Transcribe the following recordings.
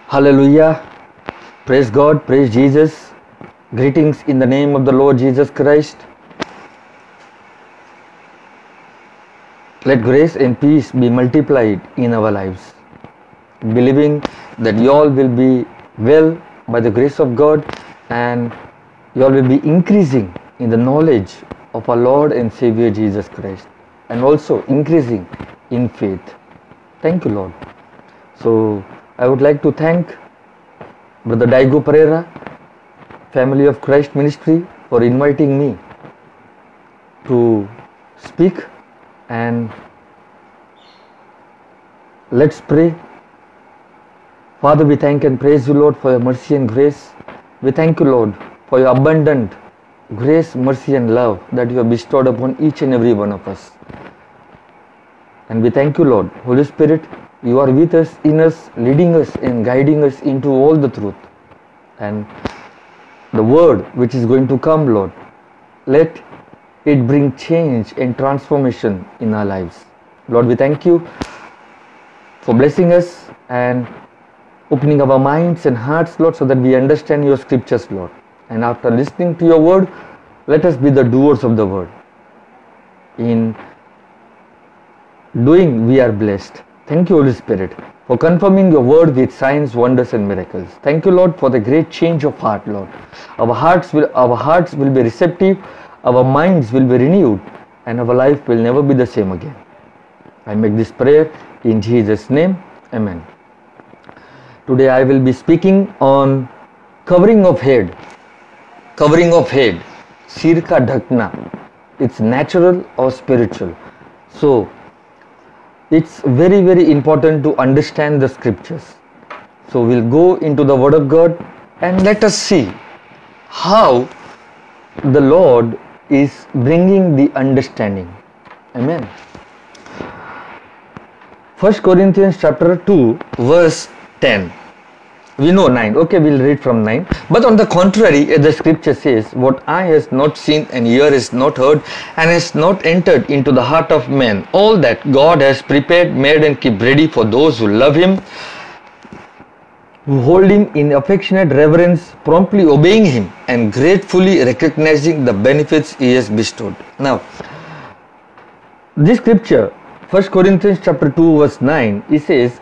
Hallelujah. Praise God. Praise Jesus. Greetings in the name of the Lord Jesus Christ. Let grace and peace be multiplied in our lives. Believing that you all will be well by the grace of God, and you all will be increasing in the knowledge of our Lord and Savior Jesus Christ, and also increasing in faith. Thank you, Lord. So I would like to thank Brother Daigo Pereira, Family of Christ Ministry, for inviting me to speak. And let's pray. Father, we thank and praise you, Lord, for your mercy and grace. We thank you, Lord, for your abundant grace, mercy and love that you have bestowed upon each and every one of us. And we thank you, Lord. Holy Spirit, you are with us, in us, leading us and guiding us into all the truth. And the word which is going to come, Lord, let it bring change and transformation in our lives. Lord, we thank you for blessing us and opening our minds and hearts, Lord, so that we understand your scriptures, Lord. And after listening to your word, let us be the doers of the word. In doing, we are blessed. Thank you, Holy Spirit, for confirming your word with signs, wonders and miracles. Thank you, Lord, for the great change of heart, Lord. Our hearts will be receptive, our minds will be renewed, and our life will never be the same again. I make this prayer in Jesus' name. Amen. Today I will be speaking on covering of head. Covering of head. Sir ka dhakna. It's natural or spiritual. So it's very, very important to understand the scriptures. So we'll go into the word of God and let us see how the Lord is bringing the understanding. Amen. 1 Corinthians chapter 2 verse 10. We know 9. Okay, we'll read from 9. But on the contrary, the scripture says, what eye has not seen and ear has not heard and has not entered into the heart of man, all that God has prepared, made and keep ready for those who love him, who hold him in affectionate reverence, promptly obeying him and gratefully recognizing the benefits he has bestowed. Now, this scripture, 1 Corinthians chapter 2 verse 9, it says,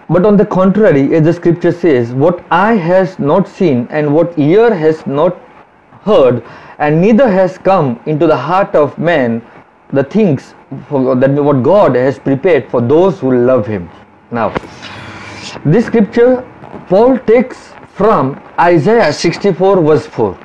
but on the contrary, as the scripture says, what eye has not seen and what ear has not heard, and neither has come into the heart of man the things that what God has prepared for those who love him. Now, this scripture Paul takes from Isaiah 64 verse 4.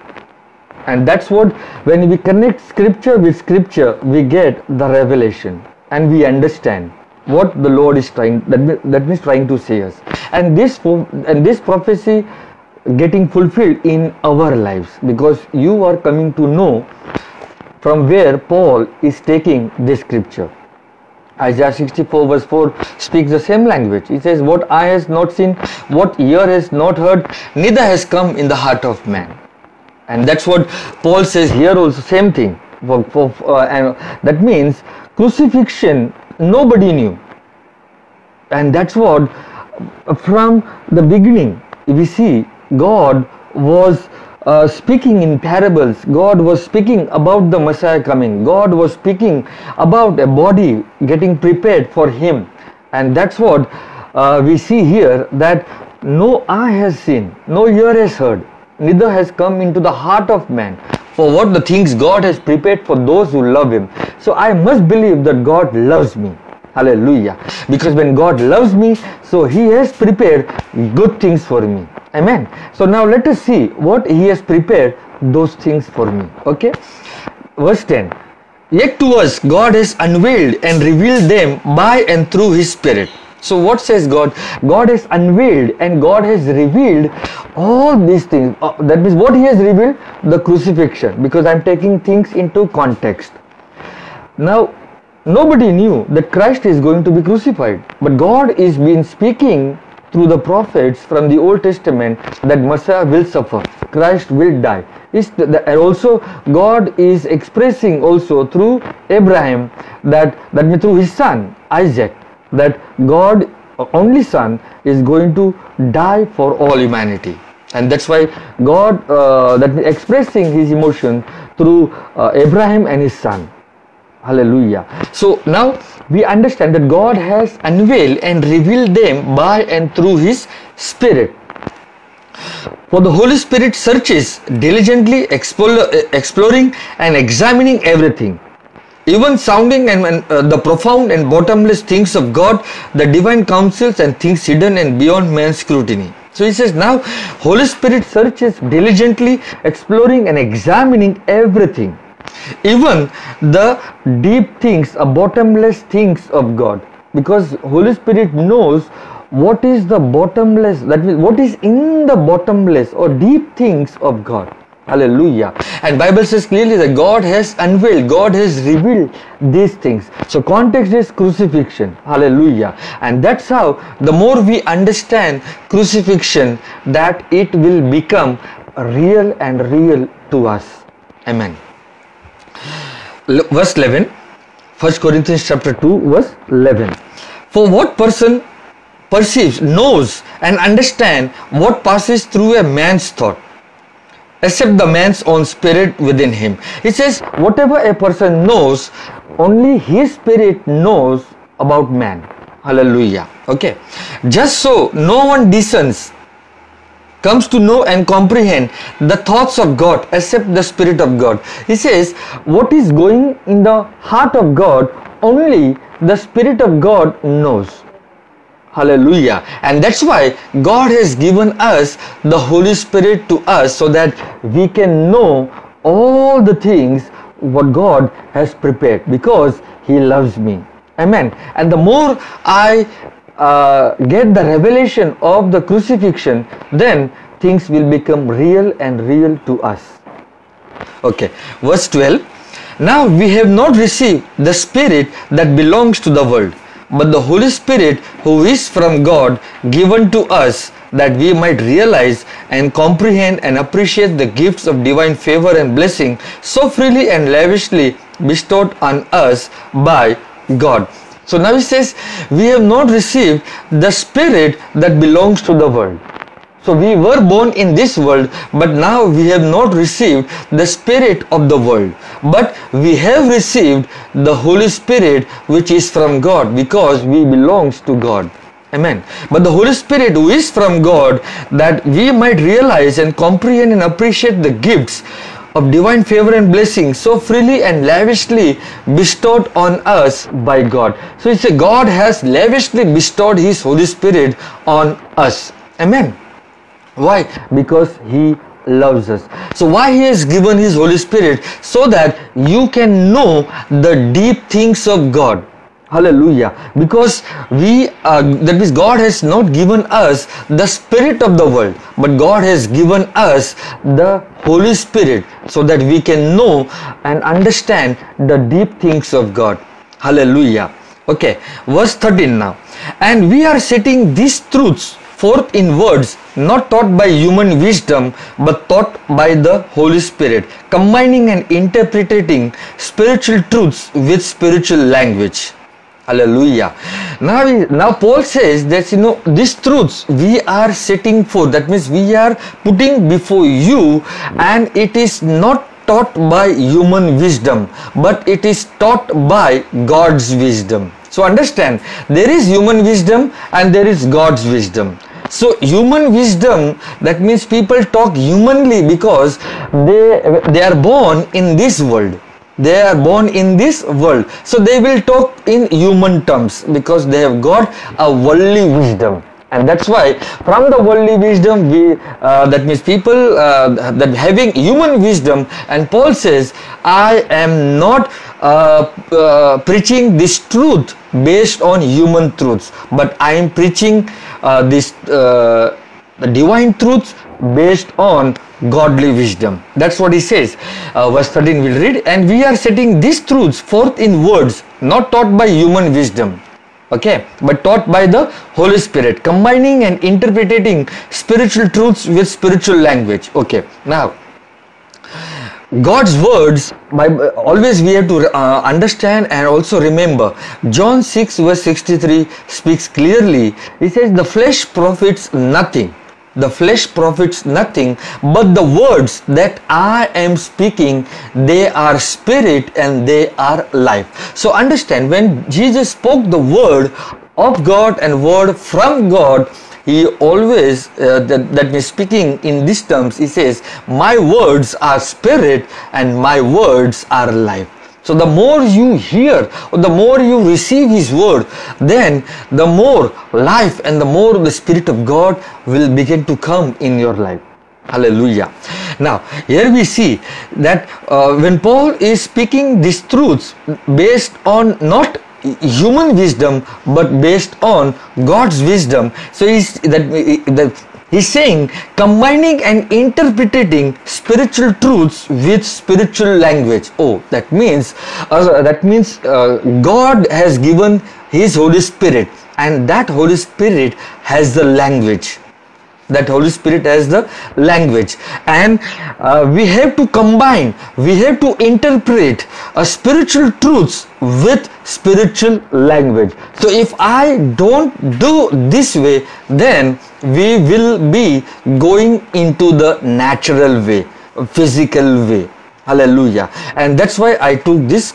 And that's what, when we connect scripture with scripture, we get the revelation and we understand what the Lord is trying to say us, and this prophecy getting fulfilled in our lives, because you are coming to know from where Paul is taking this scripture. Isaiah 64 verse 4 speaks the same language. It says, what eye has not seen, what ear has not heard, neither has come in the heart of man. And that's what Paul says here also, same thing. And that means crucifixion nobody knew. And that's what from the beginning we see God was speaking in parables. God was speaking about the Messiah coming. God was speaking about a body getting prepared for him. And that's what we see here, that no eye has seen, no ear has heard, neither has come into the heart of man, for what the things God has prepared for those who love him. So I must believe that God loves me. Hallelujah. Because when God loves me, so he has prepared good things for me. Amen. So now let us see what he has prepared those things for me. Okay. Verse 10. Yet to us God has unveiled and revealed them by and through his Spirit. So what says God? God has unveiled and God has revealed all these things. That means what he has revealed? The crucifixion. Because I am taking things into context. Now, nobody knew that Christ is going to be crucified. But God is been speaking through the prophets from the Old Testament that Messiah will suffer. Christ will die. And also God is expressing also through Abraham that through his son Isaac, that God only Son is going to die for all humanity. And that's why God that is expressing his emotion through Abraham and his son. Hallelujah. So now we understand that God has unveiled and revealed them by and through his Spirit. For the Holy Spirit searches diligently, exploring and examining everything, even sounding and the profound and bottomless things of God, the divine counsels and things hidden and beyond man's scrutiny. So he says now Holy Spirit searches diligently, exploring and examining everything, even the deep things, bottomless things of God, because Holy Spirit knows what is the bottomless, that means what is in the bottomless or deep things of God. Hallelujah. And Bible says clearly that God has unveiled, God has revealed these things. So context is crucifixion. Hallelujah. And that's how the more we understand crucifixion, that it will become real and real to us. Amen. Verse 11, 1 Corinthians chapter 2 verse 11. For what person perceives, knows and understands what passes through a man's thought, except the man's own spirit within him. It says whatever a person knows, only his spirit knows about man. Hallelujah. Okay. Just so no one discerns, comes to know and comprehend the thoughts of God except the Spirit of God. He says what is going in the heart of God, only the Spirit of God knows. Hallelujah. And that's why God has given us the Holy Spirit to us, so that we can know all the things what God has prepared, because He loves me. Amen. And the more I get the revelation of the crucifixion, then things will become real and real to us. Okay. Verse 12. Now we have not received the Spirit that belongs to the world, but the Holy Spirit who is from God, given to us, that we might realize and comprehend and appreciate the gifts of divine favor and blessing so freely and lavishly bestowed on us by God. So now he says, we have not received the Spirit that belongs to the world. So we were born in this world, but now we have not received the Spirit of the world, but we have received the Holy Spirit which is from God, because we belongs to God. Amen. But the Holy Spirit who is from God, that we might realize and comprehend and appreciate the gifts of divine favor and blessing so freely and lavishly bestowed on us by God. So it's a God has lavishly bestowed His Holy Spirit on us. Amen. Why? Because He loves us. So why He has given His Holy Spirit? So that you can know the deep things of God. Hallelujah. Because that means God has not given us the spirit of the world, but God has given us the Holy Spirit, so that we can know and understand the deep things of God. Hallelujah. Okay. Verse 13 now. And we are setting these truths forth in words not taught by human wisdom, but taught by the Holy Spirit, combining and interpreting spiritual truths with spiritual language. Hallelujah. Now Paul says that these truths we are setting forth. That means we are putting before you, and it is not taught by human wisdom, but it is taught by God's wisdom. So understand, there is human wisdom and there is God's wisdom. So human wisdom, that means people talk humanly because they are born in this world. They are born in this world. So they will talk in human terms because they have got a worldly wisdom. And that's why from the worldly wisdom, that means people that having human wisdom, and Paul says, I am not preaching this truth based on human truths, but I am preaching this divine truths based on godly wisdom. That's what he says. Verse 13 we'll read. And we are setting these truths forth in words not taught by human wisdom, okay, but taught by the Holy Spirit, combining and interpreting spiritual truths with spiritual language. Okay. Now God's words, always we have to understand and also remember. John 6 verse 63 speaks clearly. He says, the flesh profits nothing. The flesh profits nothing, but the words that I am speaking, they are spirit and they are life. So understand, when Jesus spoke the word of God and word from God, he always, that means speaking in these terms, he says, my words are spirit and my words are life. So the more you hear or the more you receive his word, then the more life and the more the Spirit of God will begin to come in your life. Hallelujah. Now here we see that when Paul is speaking these truths based on not human wisdom but based on God's wisdom, so he's saying combining and interpreting spiritual truths with spiritual language. Oh, that means God has given his Holy Spirit, and that Holy Spirit has the language. That Holy Spirit has the language, and we have to combine, we have to interpret spiritual truths with spiritual language. So if I don't do this way, then we will be going into the natural way, physical way. Hallelujah. And that's why I took this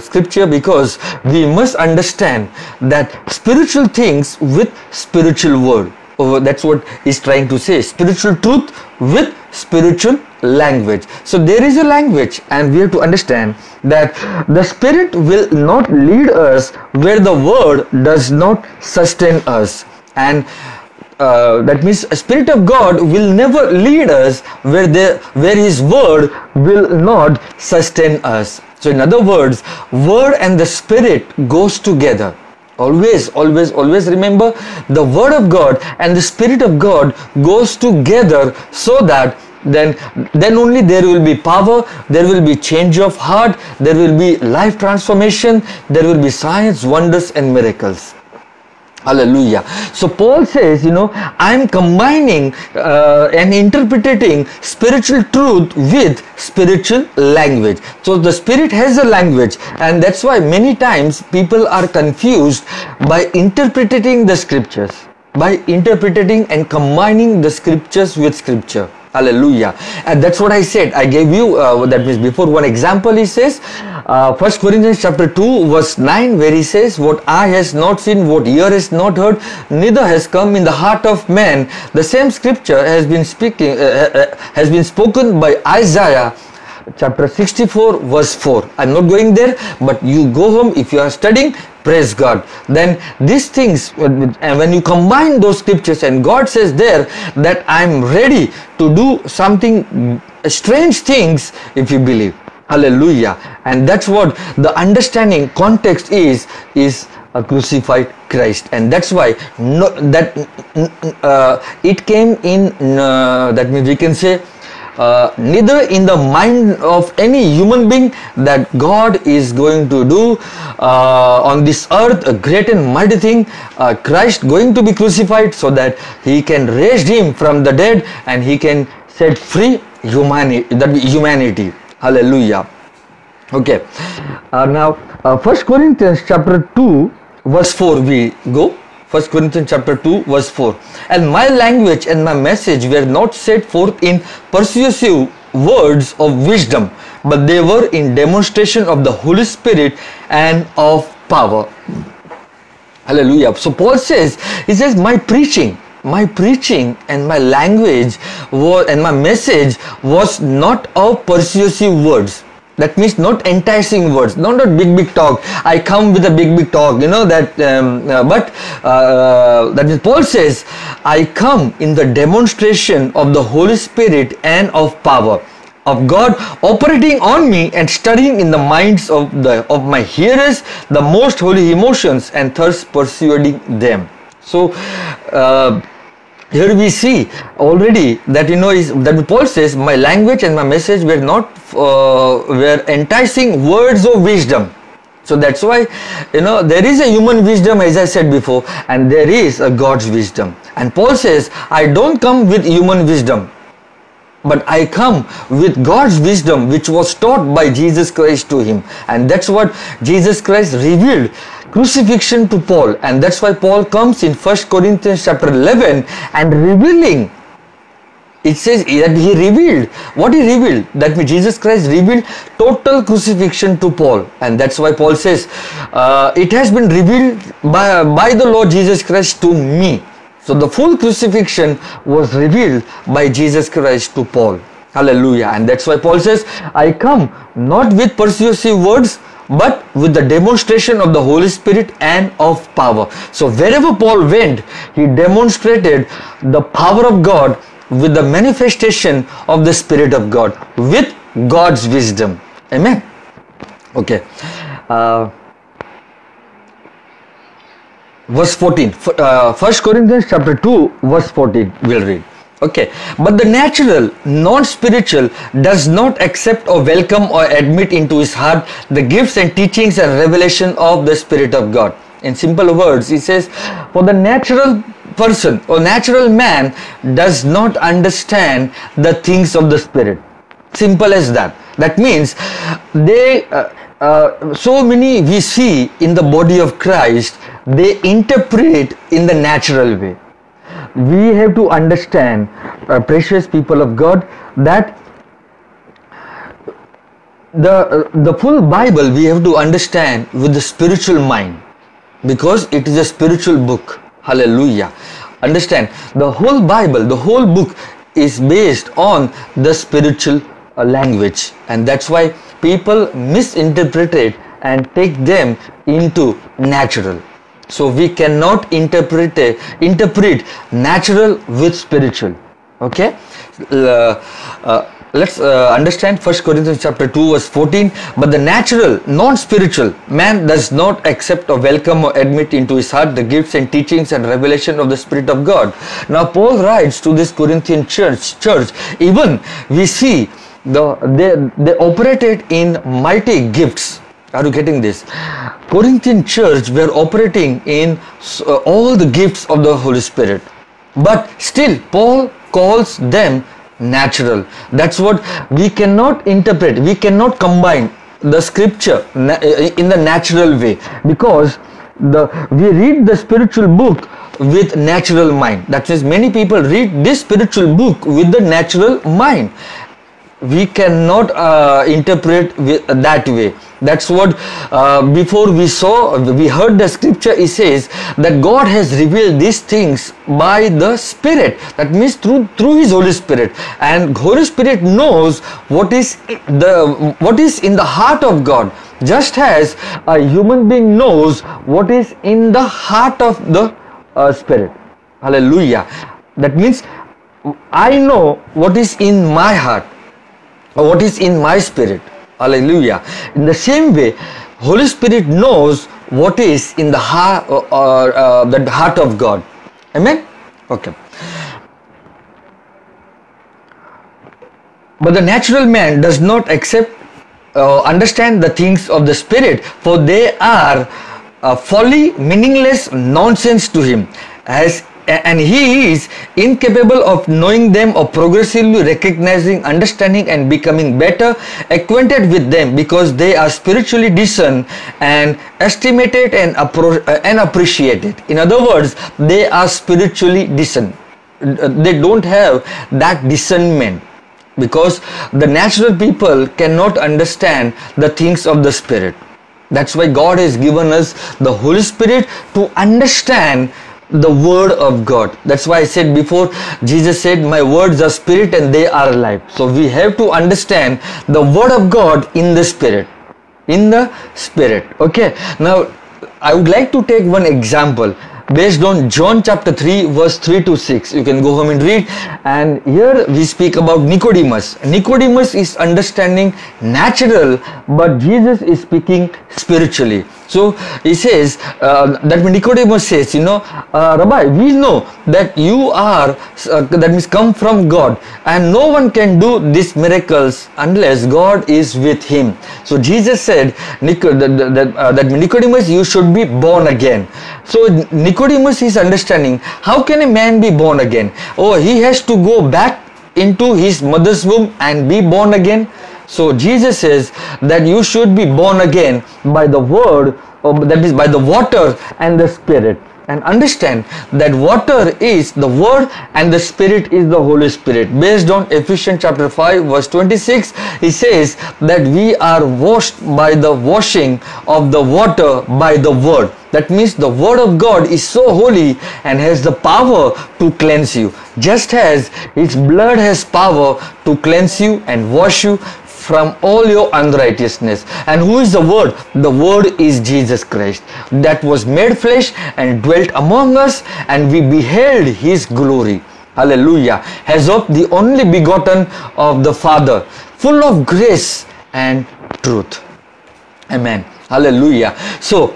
scripture, because we must understand that spiritual things with spiritual word. Oh, that's what he's trying to say. Spiritual truth with spiritual language. So there is a language, and we have to understand that the Spirit will not lead us where the word does not sustain us. And that means the Spirit of God will never lead us where his word will not sustain us. So in other words, word and the Spirit goes together. Always remember, the word of God and the Spirit of God goes together, so that then only there will be power, there will be change of heart, there will be life transformation, there will be signs, wonders and miracles. Hallelujah. So Paul says, I am combining and interpreting spiritual truth with spiritual language. So the Spirit has a language, and that's why many times people are confused by interpreting the scriptures, by interpreting and combining the scriptures with scripture. Hallelujah. And that's what I said. I gave you, that means before, one example. He says, 1 Corinthians chapter 2 verse 9, where he says, what eye has not seen, what ear has not heard, neither has come in the heart of man. The same scripture has been spoken by Isaiah chapter 64 verse 4. I'm not going there, but you go home if you are studying. Praise God. Then these things, and when you combine those scriptures, and God says there that I'm ready to do something strange things if you believe. Hallelujah. And that's what the understanding context is a crucified Christ. And that's why it came in, that means we can say, neither in the mind of any human being that God is going to do on this earth a great and mighty thing, Christ going to be crucified so that he can raise him from the dead and he can set free humanity. Hallelujah. Okay. Now 1 Corinthians chapter 2 verse 4 we go. 1 Corinthians chapter 2 verse 4. And my language and my message were not set forth in persuasive words of wisdom, but they were in demonstration of the Holy Spirit and of power. Hallelujah. So Paul says, he says, my preaching and my language and my message was not of persuasive words. That means not enticing words, not a big talk. I come with a big talk, that. That means Paul says, I come in the demonstration of the Holy Spirit and of power of God operating on me and studying in the minds of my hearers the most holy emotions and thus persuading them. So. Here we see already that that Paul says, my language and my message were not were enticing words of wisdom. So that's why there is a human wisdom, as I said before, and there is a God's wisdom. And Paul says, I don't come with human wisdom. but I come with God's wisdom which was taught by Jesus Christ to him. And that's what Jesus Christ revealed crucifixion to Paul, and that's why Paul comes in 1 Corinthians chapter 11 and revealing. It says that he revealed. What he revealed? That means Jesus Christ revealed total crucifixion to Paul. And that's why Paul says, it has been revealed by the Lord Jesus Christ to me. So the full crucifixion was revealed by Jesus Christ to Paul. Hallelujah. And that's why Paul says, I come not with persuasive words, but with the demonstration of the Holy Spirit and of power. So wherever Paul went, he demonstrated the power of God with the manifestation of the Spirit of God, with God's wisdom. Amen. Okay. Verse 14. 1 Corinthians chapter 2 verse 14 we'll read. Okay. But the natural, non-spiritual does not accept or welcome or admit into his heart the gifts and teachings and revelation of the Spirit of God. In simple words, he says, for the natural person or natural man does not understand the things of the Spirit. Simple as that. That means so many we see in the body of Christ, they interpret in the natural way. We have to understand, precious people of God, that the full Bible we have to understand with the spiritual mind, because it is a spiritual book. Hallelujah. Understand, the whole Bible, the whole book is based on the spiritual language, and that's why people misinterpret it and take them into natural. So we cannot interpret natural with spiritual. Okay. Let's understand 1 Corinthians chapter 2 verse 14. But the natural, non-spiritual man does not accept or welcome or admit into his heart the gifts and teachings and revelation of the Spirit of God. Now Paul writes to this Corinthian church, even we see they operated in mighty gifts. Are you getting this? Corinthian church were operating in all the gifts of the Holy Spirit, but still Paul calls them natural. That's what we cannot interpret. We cannot combine the scripture in the natural way, because we read the spiritual book with natural mind. That means many people read this spiritual book with the natural mind. We cannot interpret that way. That's what before we heard the scripture, it says that God has revealed these things by the Spirit. That means through his Holy Spirit, and Holy Spirit knows what is in the heart of God, just as a human being knows what is in the heart of the Spirit. Hallelujah. That means I know what is in my heart, or what is in my spirit. Hallelujah. In the same way, Holy Spirit knows what is in the heart, the heart of God. Amen. Okay. But the natural man does not accept, understand the things of the Spirit, for they are folly, meaningless nonsense to him, and he is incapable of knowing them or progressively recognizing, understanding and becoming better acquainted with them, because they are spiritually discerned and estimated and appreciated. In other words, they are spiritually discerned. They don't have that discernment, because the natural people cannot understand the things of the Spirit. That's why God has given us the Holy Spirit to understand the word of God. That's why I said before, Jesus said, my words are spirit and they are life. So we have to understand the word of God in the Spirit. Okay. Now I would like to take one example based on John chapter 3 verse 3 to 6. You can go home and read. And here we speak about Nicodemus. Nicodemus is understanding natural, but Jesus is speaking spiritually. So he says, that Nicodemus says, Rabbi, we know that you are, that means come from God, and no one can do these miracles unless God is with him. So Jesus said, that Nicodemus, you should be born again. So Nicodemus is understanding, how can a man be born again? Oh, he has to go back into his mother's womb and be born again? So Jesus says that you should be born again by the word, that is by the water and the spirit. And understand that water is the word and the spirit is the Holy Spirit. Based on Ephesians chapter 5 verse 26, he says that we are washed by the washing of the water by the word. That means the word of God is so holy and has the power to cleanse you. Just as its blood has power to cleanse you and wash you from all your unrighteousness. And who is the word? The word is Jesus Christ, that was made flesh and dwelt among us, and we beheld his glory. Hallelujah. As of the only begotten of the Father, full of grace and truth. Amen. Hallelujah. So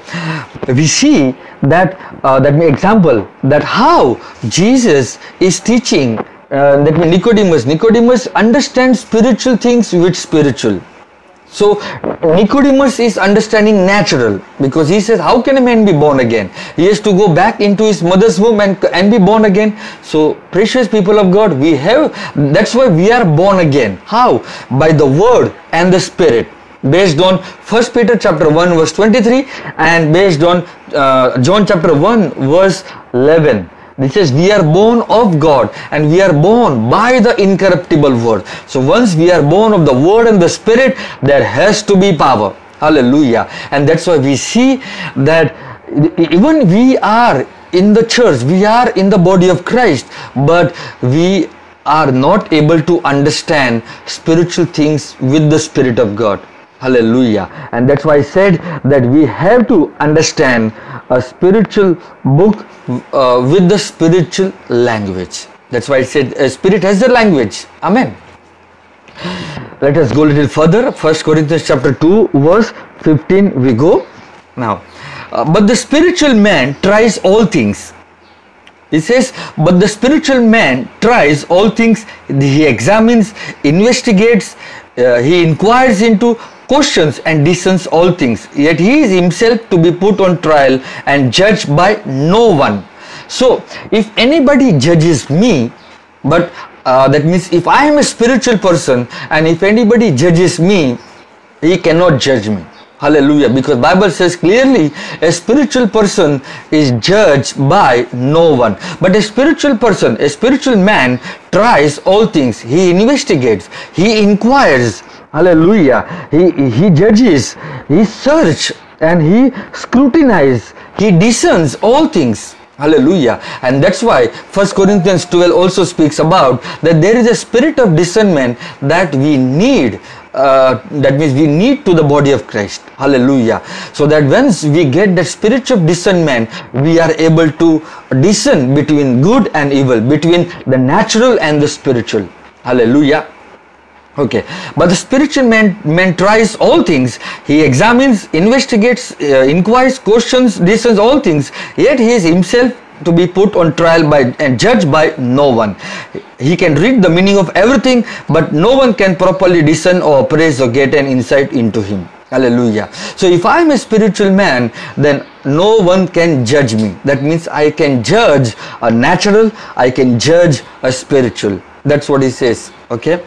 we see that example that how Jesus is teaching. That means Nicodemus understands spiritual things with spiritual. So Nicodemus is understanding natural, because he says, how can a man be born again? He has to go back into his mother's womb and be born again. So precious people of God, that's why we are born again. How? By the word and the spirit. Based on 1 Peter chapter 1 verse 23 and based on John chapter 1 verse 11. This says we are born of God and we are born by the incorruptible word. So once we are born of the word and the spirit, there has to be power. Hallelujah. And that's why we see that even we are in the church, we are in the body of Christ, but we are not able to understand spiritual things with the Spirit of God. Hallelujah. And that's why I said that we have to understand a spiritual book with the spiritual language. That's why I said spirit has a language. Amen. Let us go a little further. 1 Corinthians chapter 2 verse 15 we go. Now, but the spiritual man tries all things. It says, but the spiritual man tries all things. He examines, investigates, he inquires into, questions and discerns all things. Yet he is himself to be put on trial and judged by no one. So if anybody judges me, but that means if I am a spiritual person and if anybody judges me, he cannot judge me. Hallelujah. Because Bible says clearly a spiritual person is judged by no one. But a spiritual person, a spiritual man tries all things. He investigates, he inquires. Hallelujah. He judges, he searches and he scrutinizes, he discerns all things. Hallelujah. And that's why 1 Corinthians 12 also speaks about that there is a spirit of discernment that we need. That means we need to the body of Christ. Hallelujah. So that once we get the spirit of discernment, we are able to discern between good and evil, between the natural and the spiritual. Hallelujah. Okay, but the spiritual man tries all things. He examines, investigates, inquires, questions, discerns all things. Yet he is himself to be put on trial by and judged by no one. He can read the meaning of everything, but no one can properly discern or appraise or get an insight into him. Hallelujah. So if I am a spiritual man, then no one can judge me. That means I can judge a natural, I can judge a spiritual. That's what he says. Okay.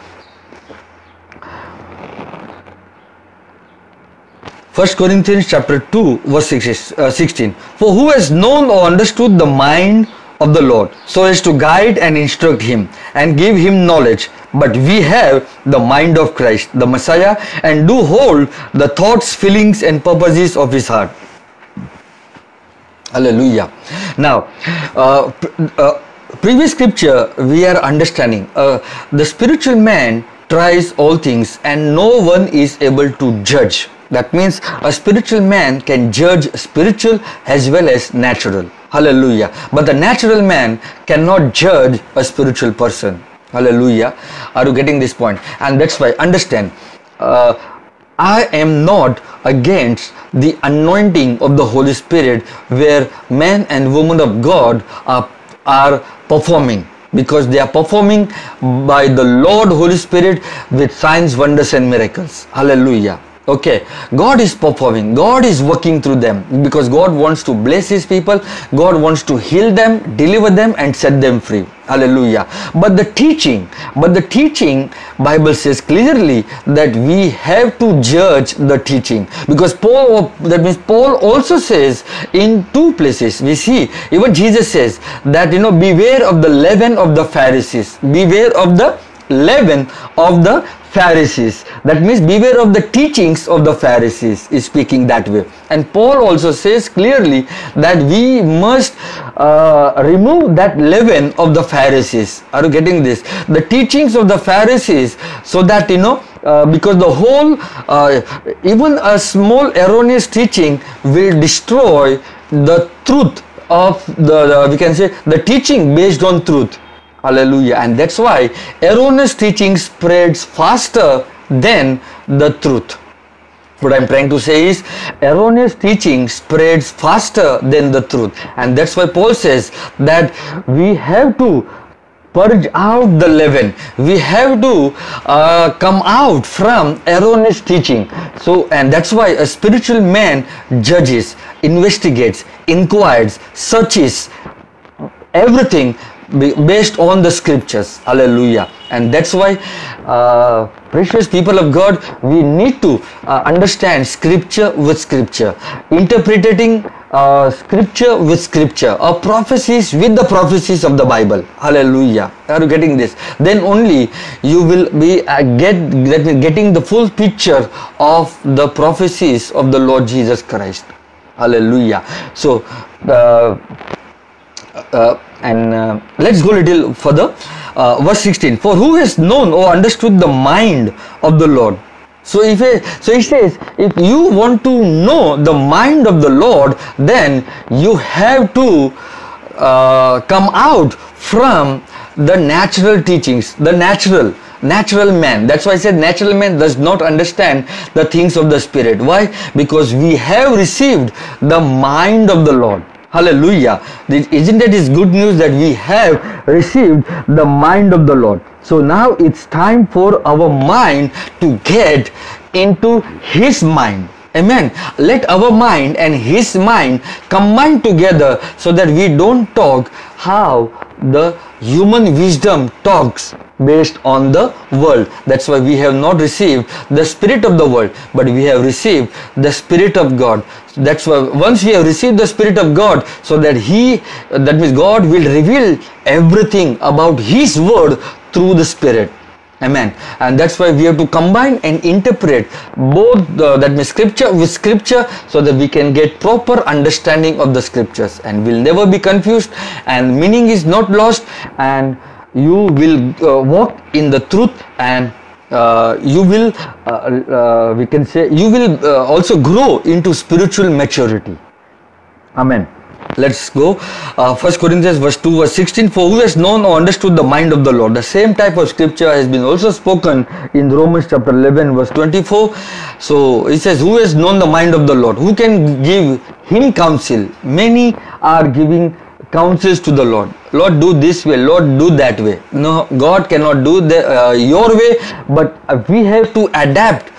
1 Corinthians chapter 2 verse 16. For who has known or understood the mind of the Lord, so as to guide and instruct him and give him knowledge? But we have the mind of Christ, the Messiah, and do hold the thoughts, feelings and purposes of his heart. Hallelujah. Now, previous scripture we are understanding the spiritual man tries all things and no one is able to judge. That means a spiritual man can judge spiritual as well as natural. Hallelujah. But the natural man cannot judge a spiritual person. Hallelujah. Are you getting this point? And that's why understand, I am not against the anointing of the Holy Spirit where men and women of God are performing, because they are performing by the Lord Holy Spirit with signs, wonders and miracles. Hallelujah. Okay, God is performing, God is working through them, because God wants to bless his people, God wants to heal them, deliver them and set them free. Hallelujah. But the teaching, Bible says clearly that we have to judge the teaching, because Paul also says in two places. We see even Jesus says that, beware of the leaven of the Pharisees. Beware of the leaven of the Pharisees. That means beware of the teachings of the Pharisees, is speaking that way. And Paul also says clearly that we must remove that leaven of the Pharisees. Are you getting this? The teachings of the Pharisees, so that because the whole even a small erroneous teaching will destroy the truth of the we can say the teaching based on truth. Hallelujah. And that's why erroneous teaching spreads faster than the truth. What I'm trying to say is, erroneous teaching spreads faster than the truth. And that's why Paul says that we have to purge out the leaven. We have to come out from erroneous teaching. So, and that's why a spiritual man judges, investigates, inquires, searches everything based on the scriptures. Hallelujah. And that's why precious people of God, we need to understand scripture with scripture, interpreting scripture with scripture, or prophecies with the prophecies of the Bible. Hallelujah. Are you getting this? Then only you will be getting the full picture of the prophecies of the Lord Jesus Christ. Hallelujah. So let's go a little further. Verse 16. For who has known or understood the mind of the Lord? So he says, if you want to know the mind of the Lord, then you have to come out from the natural teachings, the natural man. That's why I said natural man does not understand the things of the Spirit. Why? Because we have received the mind of the Lord. Hallelujah. Isn't it is good news that we have received the mind of the Lord? So now it's time for our mind to get into His mind. Amen. Let our mind and His mind combine together, so that we don't talk how the human wisdom talks based on the world. That's why we have not received the spirit of the world, but we have received the Spirit of God. That's why once we have received the Spirit of God, so that that means God will reveal everything about His word through the Spirit. Amen. And that's why we have to combine and interpret both that means scripture with scripture, so that we can get proper understanding of the scriptures, and will never be confused, and meaning is not lost, and you will walk in the truth, and you will we can say you will also grow into spiritual maturity. Amen. Let's go. 1 Corinthians verse 2 verse 16. For who has known or understood the mind of the Lord? The same type of scripture has been also spoken in Romans chapter 11 verse 24. So it says, who has known the mind of the Lord? Who can give Him counsel? Many are giving counsels to the Lord. Lord, do this way. Lord, do that way. No, God cannot do your way, but we have to adapt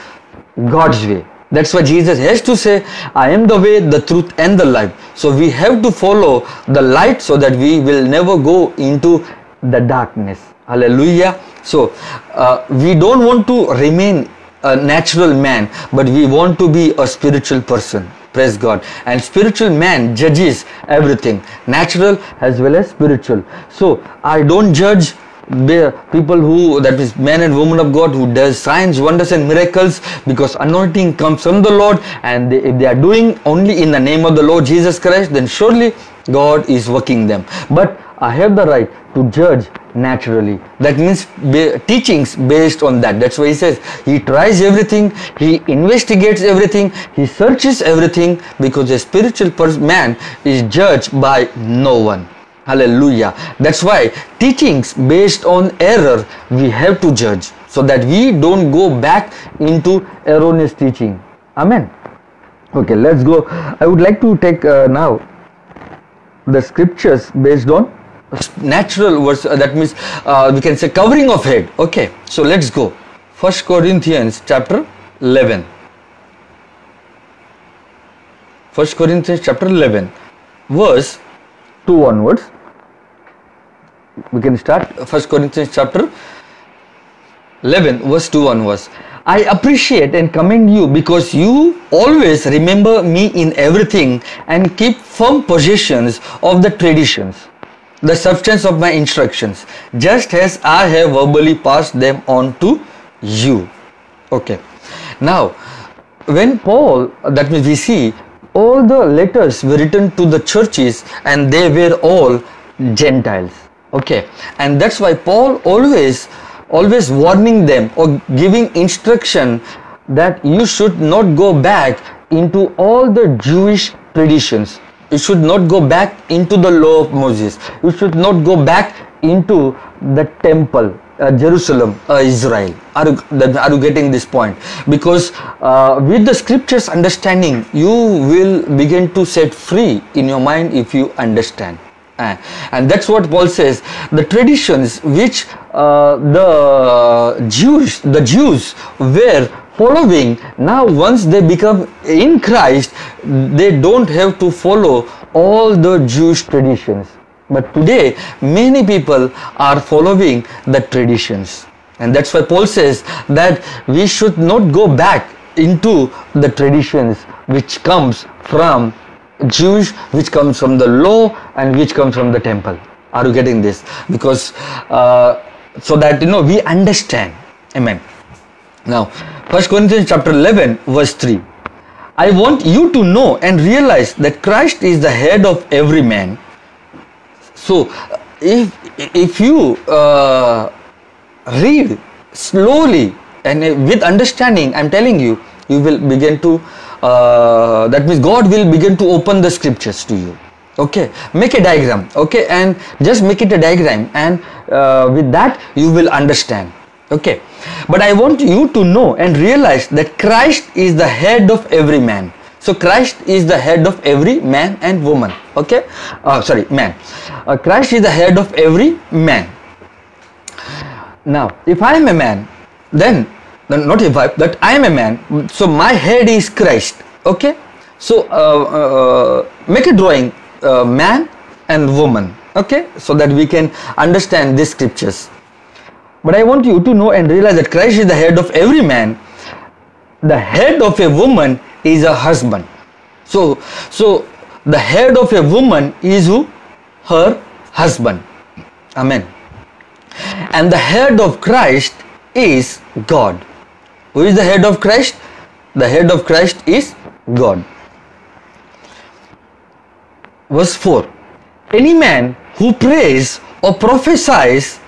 God's way. That's why Jesus has to say, I am the way, the truth and the life. So we have to follow the light, so that we will never go into the darkness. Hallelujah. So we don't want to remain a natural man, but we want to be a spiritual person. Praise God. And spiritual man judges everything, natural as well as spiritual. So I don't judge people who, that is men and women of God, who does signs, wonders and miracles, because anointing comes from the Lord, and if they are doing only in the name of the Lord Jesus Christ, then surely God is working them. But I have the right to judge naturally. That means teachings based on that. That's why he says he tries everything, he investigates everything, he searches everything, because a spiritual man is judged by no one. Hallelujah. That's why teachings based on error we have to judge, so that we don't go back into erroneous teaching. Amen. Okay, let's go. I would like to take now the scriptures based on natural verse, that means we can say covering of head. Okay, so let's go. 1 Corinthians chapter 11. 1 Corinthians chapter 11 verse 2 onwards. We can start 1 Corinthians chapter 11 verse 2 onwards. I appreciate and commend you because you always remember me in everything and keep firm possessions of the traditions, the substance of my instructions, just as I have verbally passed them on to you. Okay. Now, when Paul, that means we see all the letters were written to the churches and they were all Gentiles. Okay. And that's why Paul always warning them or giving instruction that you should not go back into all the Jewish traditions. You should not go back into the law of Moses. You should not go back into the temple, Jerusalem, Israel. Are you getting this point? Because with the scriptures understanding, you will begin to set free in your mind if you understand. And that's what Paul says. The traditions which the Jews were following, now once they become in Christ, they don't have to follow all the Jewish traditions. But today, many people are following the traditions. And that's why Paul says that we should not go back into the traditions which comes from Jewish, which comes from the law and which comes from the temple. Are you getting this? Because so that we understand. Amen. Now 1 Corinthians chapter 11 verse 3. I want you to know and realize that Christ is the head of every man. So if you read slowly and with understanding, I'm telling you, you will begin to that means God will begin to open the scriptures to you. Okay, make a diagram. Okay, and just make it a diagram, and with that you will understand. Okay, but I want you to know and realize that Christ is the head of every man. So Christ is the head of every man and woman. Okay, man. Christ is the head of every man. Now, if I am a man, then not if I, that I am a man, so my head is Christ. Okay, so make a drawing, man and woman. Okay, so that we can understand these scriptures. But I want you to know and realize that Christ is the head of every man. The head of a woman is a husband. So the head of a woman is who? Her husband. Amen. And the head of Christ is God. Who is the head of Christ? The head of Christ is God. Verse 4. Any man who prays or prophesies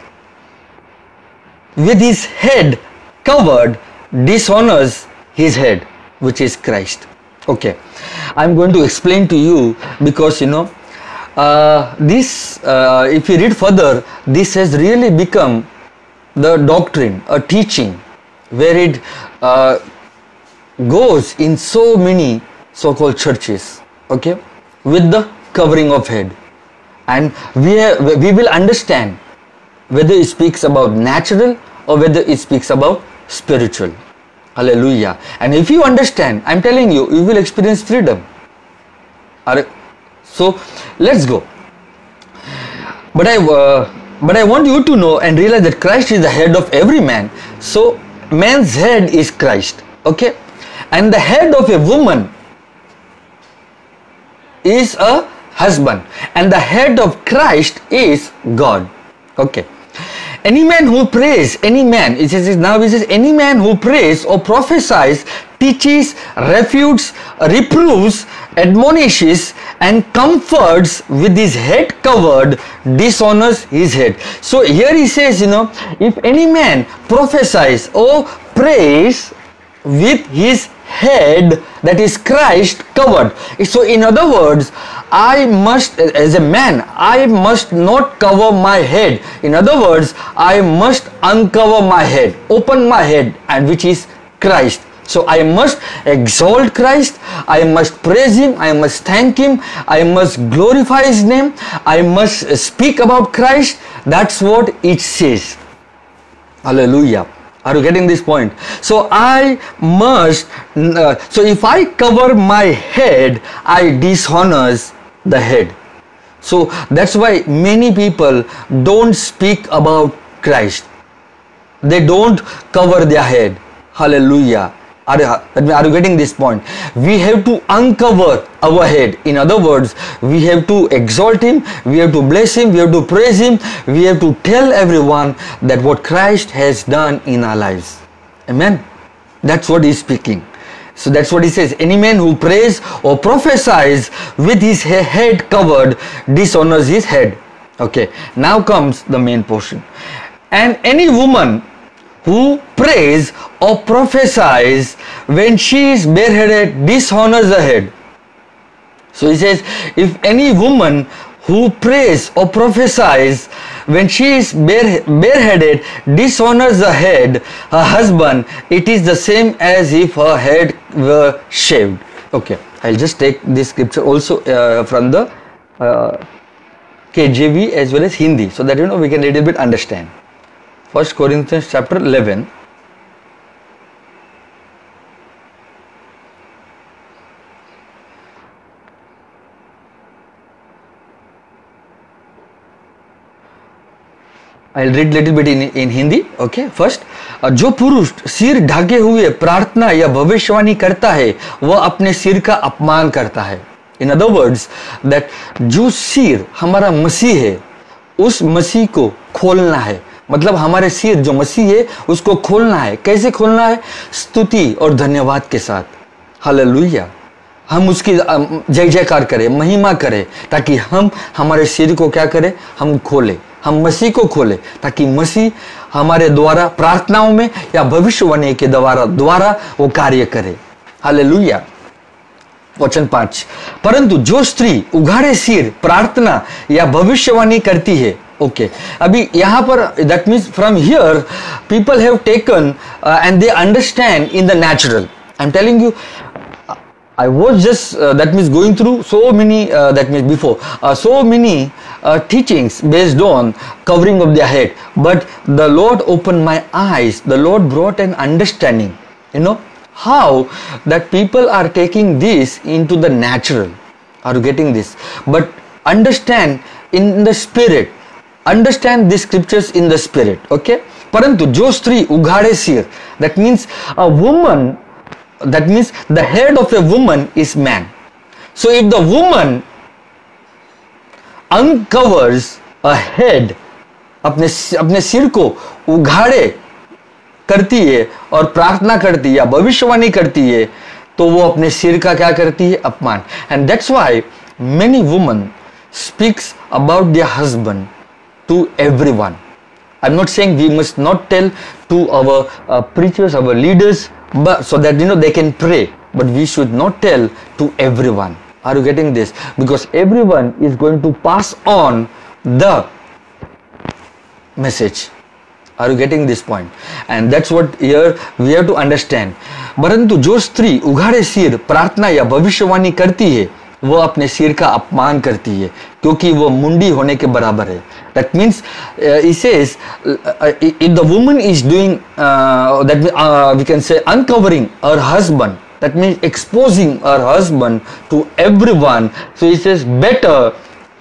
with his head covered dishonors his head, which is Christ. Okay, I'm going to explain to you because this if you read further, this has really become the doctrine, a teaching, where it goes in so many so-called churches. Okay, with the covering of head, and we will understand whether it speaks about natural or whether it speaks about spiritual. Hallelujah. And if you understand, I'm telling you, you will experience freedom. So let's go. But I want you to know and realize that Christ is the head of every man. So man's head is Christ. Okay, and the head of a woman is a husband, and the head of Christ is God. Okay. Any man who prays, any man, it says any man who prays or prophesies, teaches, refutes, reproves, admonishes, and comforts with his head covered, dishonors his head. So here he says, if any man prophesies or prays with his head, that is Christ, covered. So in other words, I must, as a man, I must not cover my head. In other words, I must uncover my head, open my head, and which is Christ. So I must exalt Christ, I must praise Him, I must thank Him, I must glorify His name, I must speak about Christ. That's what it says. Hallelujah. Are you getting this point? So I must, so if I cover my head, I dishonors the head. So that's why many people don't speak about Christ. They don't cover their head. Hallelujah. Are you getting this point? We have to uncover our head. In other words, we have to exalt him, we have to bless him, we have to praise him, we have to tell everyone that what Christ has done in our lives. Amen. That's what he's speaking. So that's what he says. Any man who prays or prophesies with his head covered dishonors his head. Okay, now comes the main portion. And any woman who prays or prophesies when she is bareheaded dishonors her head. So he says, if any woman who prays or prophesies when she is bareheaded dishonors her head, her husband, it is the same as if her head were shaved. Okay, I'll just take this scripture also from the KJV as well as Hindi, so that we can a little bit understand. 1 Corinthians chapter 11. I'll read little bit in Hindi. Okay, first, जो पुरुष सिर ढके हुए प्रार्थना या भविष्यवाणी करता है वह अपने सिर का अपमान करता है. In other words, that जो सिर हमारा मसीह है उस मसीह को खोलना है. मतलब हमारे सिर जो मसीह है उसको खोलना है. कैसे खोलना है? स्तुति और धन्यवाद के साथ. हालेलुया. हम उसकी जय जयकार करें, महिमा करें, ताकि हम हमारे सिर को क्या करें? हम खोले, हम मसीह को खोले, ताकि मसीह हमारे द्वारा प्रार्थनाओं में या भविष्यवाणी के द्वारा वो कार्य करे. हालेलुया. वचन 5. परंतु जो स्त्री उघाड़े सिर प्रार्थना या भविष्यवाणी करती है. ओके, अभी यहाँ पर that means from here people have taken and they understand in the natural. I am telling you, I was just that means going through so many that means before so many teachings based on covering of their head, but the Lord opened my eyes. The Lord brought an understanding, how that people are taking this into the natural. Are you getting this? But understand in the spirit, understand these scriptures in the spirit. Okay, परंतु जो स्त्री उघाड़े सिर, that means a woman, that means the head of a woman is man. So if the woman uncovers a head, अपने सिर को उघाड़े करती है और प्रार्थना करती है या भविष्यवाणी करती है, तो वो अपने सिर का क्या करती है? अपमान. And that's why many women speaks about their husband to everyone. I'm not saying we must not tell to our preachers, our leaders, but so that they can pray, but we should not tell to everyone. Are you getting this? Because everyone is going to pass on the message. Are you getting this point? And that's what here we have to understand. परंतु जो स्त्री उघाड़े सिर प्रार्थना या भविष्यवाणी करती है वो अपने सिर का अपमान करती है, क्योंकि वो मुंडी होने के बराबर है. That means he says if the woman is doing that we can say uncovering her husband, that means exposing her husband to everyone. So he says better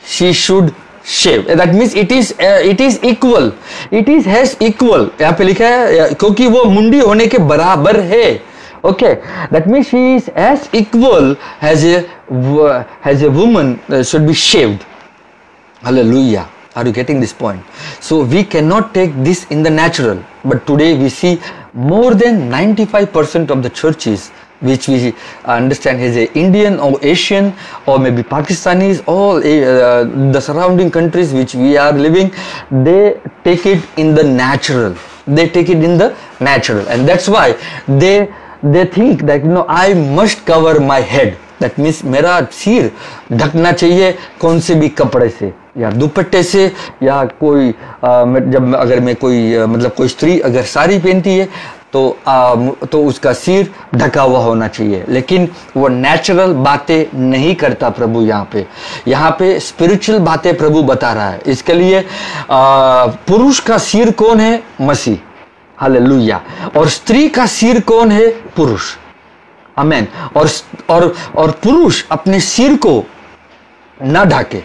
she should shave. That means it is equal. It is has equal. यहाँ पे लिखा है क्योंकि वो मुंडी होने के बराबर है. Okay, that means she is as equal as a woman should be shaved. Hallelujah. Are you getting this point? So we cannot take this in the natural, but today we see more than 95% of the churches which we understand as a Indian or Asian or maybe Pakistanis or the surrounding countries which we are living, they take it in the natural. They take it in the natural, and that's why they think that I must cover my head. That means मेरा सिर ढकना चाहिए कौन से भी कपड़े से, या दुपट्टे से, या कोई जब अगर मैं कोई मतलब कोई स्त्री अगर साड़ी पहनती है तो उसका सिर ढका हुआ होना चाहिए. लेकिन वो नेचुरल बातें नहीं करता प्रभु. यहाँ पे स्पिरिचुअल बातें प्रभु बता रहा है. इसके लिए पुरुष का सिर कौन है? मसीह. हालेलुया. और स्त्री का सिर कौन है? पुरुष. आमेन. और पुरुष अपने सिर को न ढके.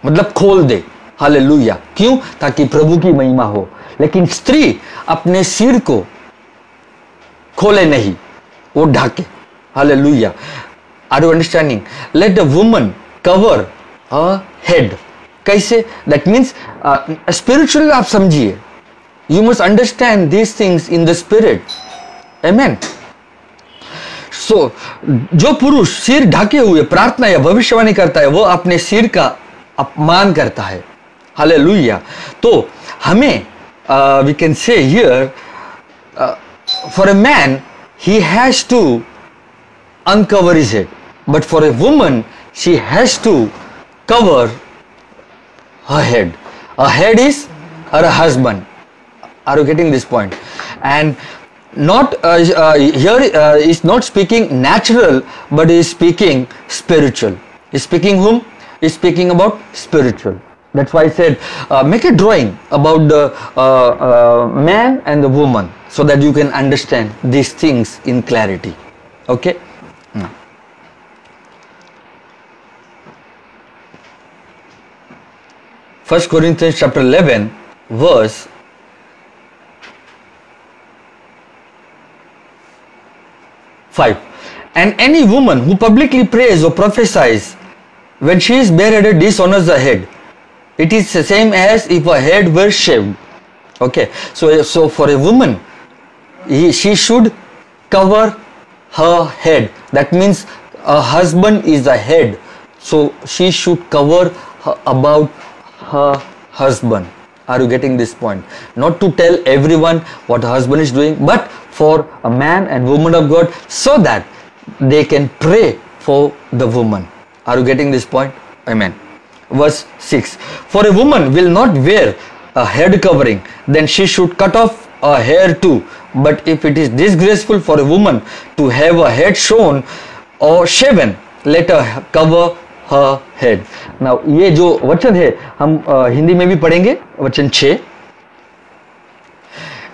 मतलब खोल दे, हालेलुया। क्यों? ताकि प्रभु की महिमा हो। लेकिन स्त्री अपने सिर को खोले नहीं, वो ढके, hallelujah. Are you understanding? Let the woman cover her head. कैसे? दैट मीन्स स्पिरिचुअल आप समझिए, you must understand these things in the spirit, amen. So जो पुरुष सिर ढके हुए प्रार्थना या भविष्यवाणी करता है, वो अपने सिर का अपमान करता है, हालेलुया। तो हमें we can say here, for a man he has to uncover his head, but for a woman she has to cover her head. Her head is her husband. Are you getting this point? And not here is not speaking natural, but is speaking spiritual. Is speaking whom? Is speaking about spiritual. That's why I said make a drawing about the man and the woman, so that you can understand these things in clarity. Okay? Now, 1 Corinthians chapter 11 verse 5. And any woman who publicly prays or prophesies when she is bareheaded dishonors the head. It is the same as if her head were shaved. Okay, so for a woman, she should cover her head. That means her husband is the head, so she should cover about her husband. Are you getting this point? Not to tell everyone what her husband is doing, but for a man and woman of God, so that they can pray for the woman. Are you getting this point? Amen. Verse 6. For a woman will not wear a head covering, then she should cut off her hair too. But if it is disgraceful for a woman to have a head shorn or shaven, let her cover her head. Now ये जो वचन है हम हिंदी में भी पढ़ेंगे, वचन 6।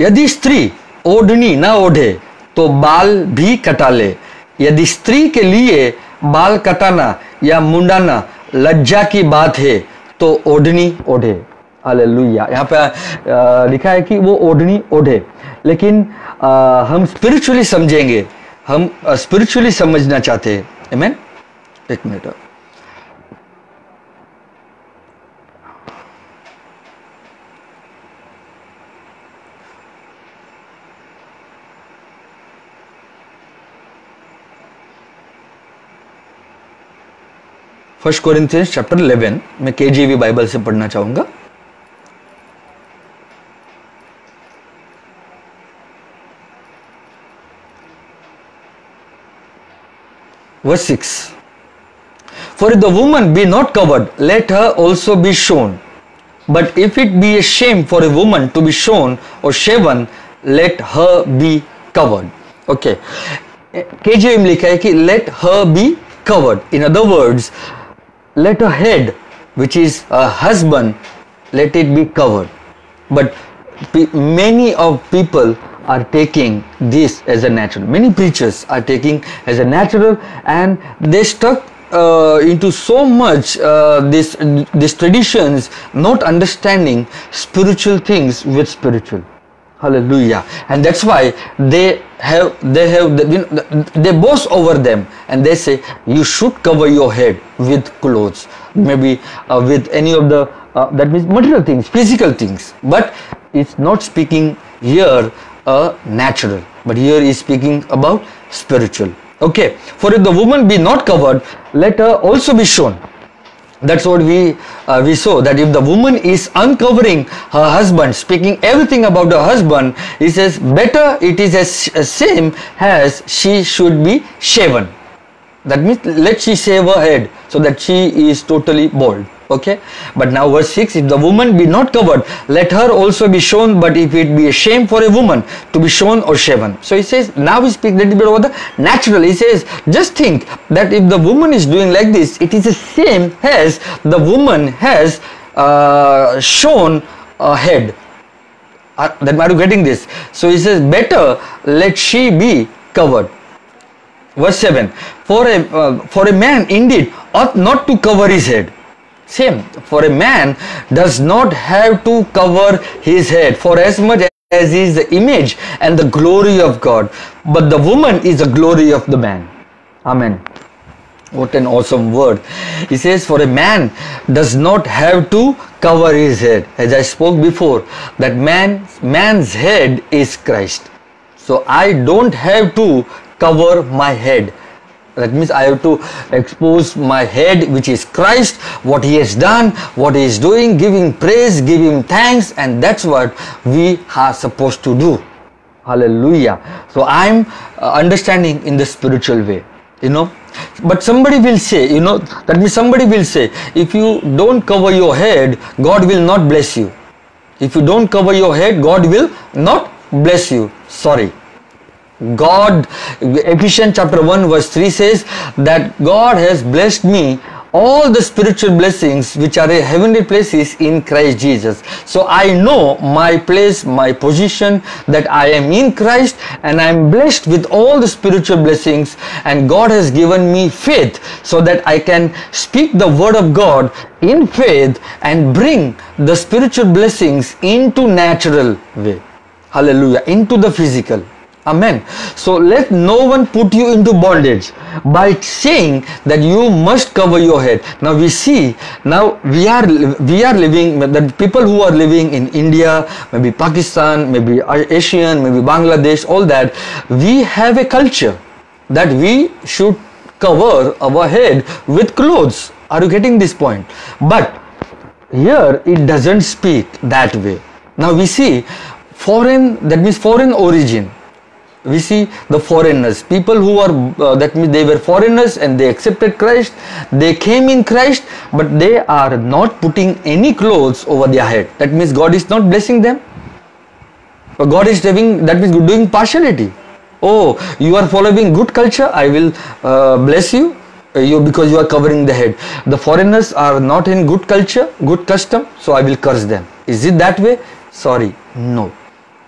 यदि स्त्री ओढ़नी न ओढ़े तो बाल भी कटा ले। यदि स्त्री के लिए बाल कटाना या मुंडाना लज्जा की बात है तो ओढ़नी ओढ़े, हालेलुया। यहाँ पे लिखा है कि वो ओढ़नी ओढ़े, लेकिन हम स्पिरिचुअली समझेंगे, हम स्पिरिचुअली समझना चाहते हैं, आमेन। एक मिनट, 1 Corinthians chapter 11 मैं KJV बाइबल से पढ़ना चाहूंगा। Verse 6. For if the woman be not covered, let her also be shorn. But if it be a shame for a woman to be shorn or shaven, let her be covered. Okay. KJV में लिखा है कि let her be covered. In other words, let her head, which is her husband, let it be covered. But many of people are taking this as a natural. Many preachers are taking as a natural, and they stuck into so much these traditions, not understanding spiritual things with spiritual. Hallelujah. And that's why they boast over them, and they say you should cover your head with clothes, maybe with any of the that means material things, physical things. But it's not speaking here natural, but here is speaking about spiritual. Okay. For if the woman be not covered, let her also be shorn. That's what we saw, that if the woman is uncovering her husband, speaking everything about her husband, he says better it is as same as she should be shaven. That means let she shave her head so that she is totally bald. Okay. But now verse 6, if the woman be not covered, let her also be shorn. But if it be a shame for a woman to be shorn or shaven. So he says, now we speak a little bit about the natural. He says, just think that if the woman is doing like this, it is the same as the woman has shorn a head. Then are you getting this? So he says, better let she be covered. Verse 7, for a man indeed ought not to cover his head. Same, for a man does not have to cover his head, for as much as he is the image and the glory of God, but the woman is the glory of the man. Amen. What an awesome word. He says, for a man does not have to cover his head. As I spoke before, that man's head is Christ. So I don't have to cover my head. That means I have to expose my head, which is Christ, what he has done, what he is doing, giving praise, giving thanks, and that's what we are supposed to do. Hallelujah. So I'm understanding in the spiritual way, But somebody will say, that means somebody will say, if you don't cover your head, God will not bless you. If you don't cover your head, God will not bless you. Sorry. God, Ephesians chapter 1 verse 3 says that God has blessed me all the spiritual blessings which are in heavenly places in Christ Jesus. So I know my place, my position, that I am in Christ and I am blessed with all the spiritual blessings, and God has given me faith so that I can speak the word of God in faith and bring the spiritual blessings into natural way. Hallelujah. Into the physical. Amen. So let no one put you into bondage by saying that you must cover your head. Now we see, now we are living, the people who are living in India, maybe Pakistan, maybe Asian, maybe Bangladesh, all that, we have a culture that we should cover our head with clothes. Are you getting this point? But here it doesn't speak that way. Now we see foreign, that means foreign origin. We see the foreigners, people who are, that means they were foreigners and they accepted Christ, they came in Christ, but they are not putting any clothes over their head. That means God is not blessing them. But God is having, that means doing partiality. Oh, you are following good culture, I will bless you. Because you are covering the head. The foreigners are not in good culture, good custom, so I will curse them. Is it that way? Sorry, no.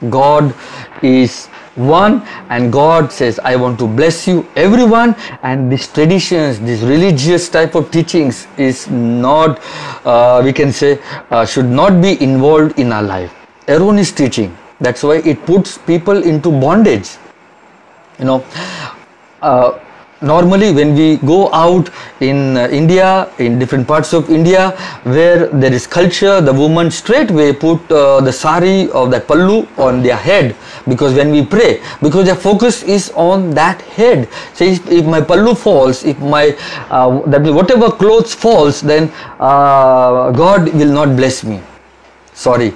God is one, and God says, I want to bless you everyone, and these traditions, these religious type of teachings is not, we can say, should not be involved in our life. Erroneous teaching. That's why it puts people into bondage. Normally when we go out in India, in different parts of India where there is culture, the woman straightway put the sari or the pallu on their head, because when we pray, because their focus is on that head. So if my pallu falls, if my that means whatever clothes falls, then God will not bless me. Sorry.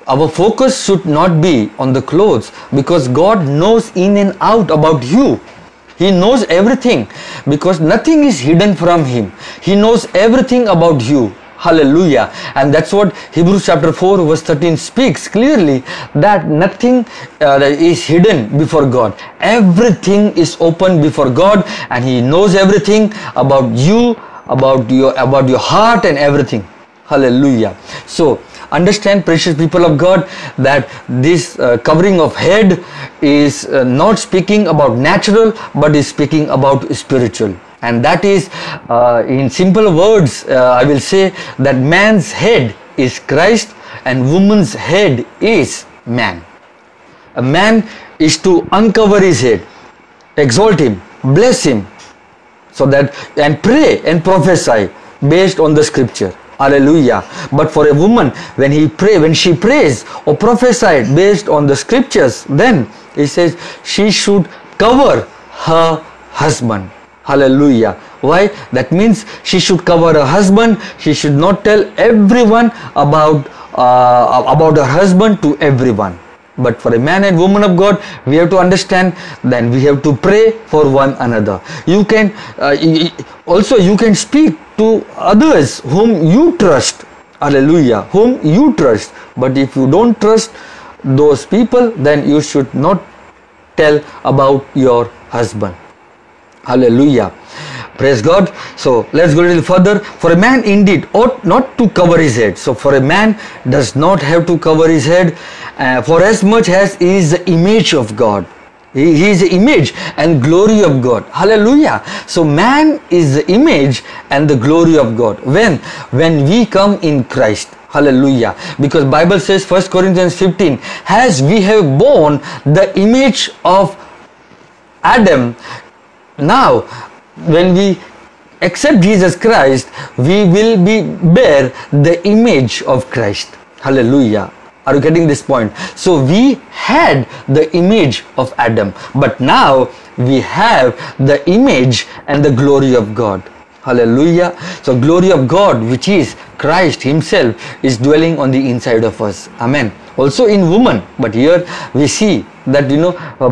Our focus should not be on the clothes, because God knows in and out about you. He knows everything, because nothing is hidden from Him. He knows everything about you. Hallelujah. And that's what Hebrews chapter 4 verse 13 speaks clearly, that nothing is hidden before God. Everything is open before God, and He knows everything about you, about your heart and everything. Hallelujah. So understand, precious people of God, that this covering of head is not speaking about natural, but is speaking about spiritual. And that is, in simple words, I will say that man's head is Christ and woman's head is man. A man is to uncover his head, exalt him, bless him, so that, and pray and prophesy based on the scripture. Hallelujah. But for a woman, when she prays or prophesied based on the scriptures, then it says she should cover her husband. Hallelujah. Why? That means she should cover her husband. She should not tell everyone about her husband to everyone. But for a man and woman of God, we have to understand, then we have to pray for one another. You can also you can speak to others whom you trust. Hallelujah. Whom you trust. But if you don't trust those people, then you should not tell about your husband. Hallelujah. Praise God. So let's go a little further. For a man indeed ought not to cover his head. So for a man does not have to cover his head, for as much as he is the image of God. He is the image and glory of God. Hallelujah. So man is the image and the glory of God. When we come in Christ. Hallelujah. Because Bible says 1 Corinthians 15, as we have borne the image of Adam, now when we accept Jesus Christ, we will bear the image of Christ. Hallelujah. Are you getting this point? So we had the image of Adam, but now we have the image and the glory of God. Hallelujah. So glory of God, which is Christ himself, is dwelling on the inside of us. Amen. Also in woman, but here we see that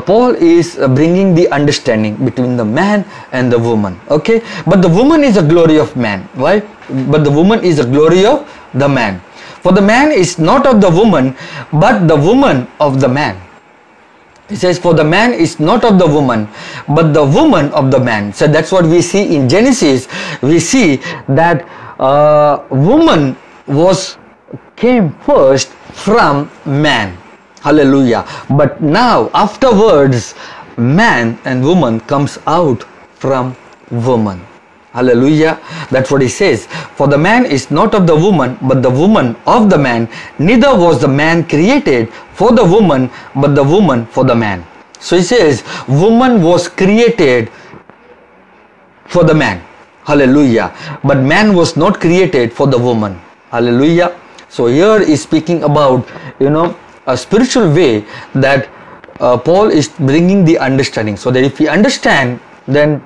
Paul is bringing the understanding between the man and the woman. Okay, but the woman is the glory of man. Why? But the woman is the glory of the man. For the man is not of the woman, but the woman of the man. He says, for the man is not of the woman, but the woman of the man. So that's what we see in Genesis. We see that woman came first from man. Hallelujah. But now afterwards, man and woman comes out from woman. Hallelujah. That's what he says. For the man is not of the woman, but the woman of the man. Neither was the man created for the woman, but the woman for the man. So he says, woman was created for the man. Hallelujah. But man was not created for the woman. Hallelujah. So here is speaking about, a spiritual way that Paul is bringing the understanding. So that if we understand, then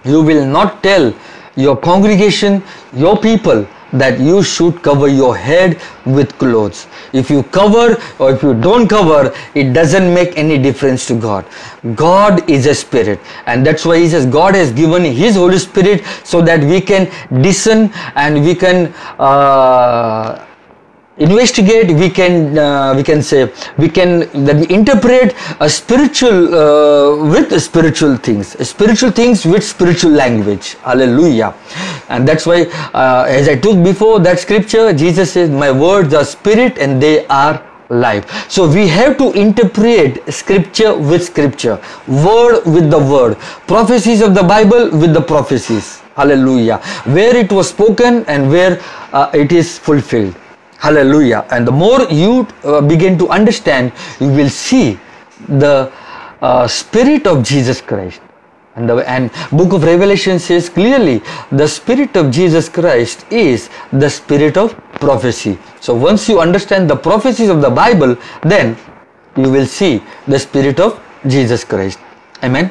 you will not tell your congregation, your people, that you should cover your head with clothes. If you cover or if you don't cover, it doesn't make any difference to God. God is a spirit, and that's why he says God has given his Holy Spirit so that we can discern and we can investigate, we can interpret a spiritual with spiritual things with spiritual language. Hallelujah. And that's why as I took before that scripture, Jesus says, my words are spirit and they are life. So we have to interpret scripture with scripture, word with the word, prophecies of the Bible with the prophecies. Hallelujah. Where it was spoken and where it is fulfilled. Hallelujah. And the more you begin to understand, you will see the spirit of Jesus Christ. And book of Revelation says clearly, the spirit of Jesus Christ is the spirit of prophecy. So once you understand the prophecies of the Bible, then you will see the spirit of Jesus Christ. Amen.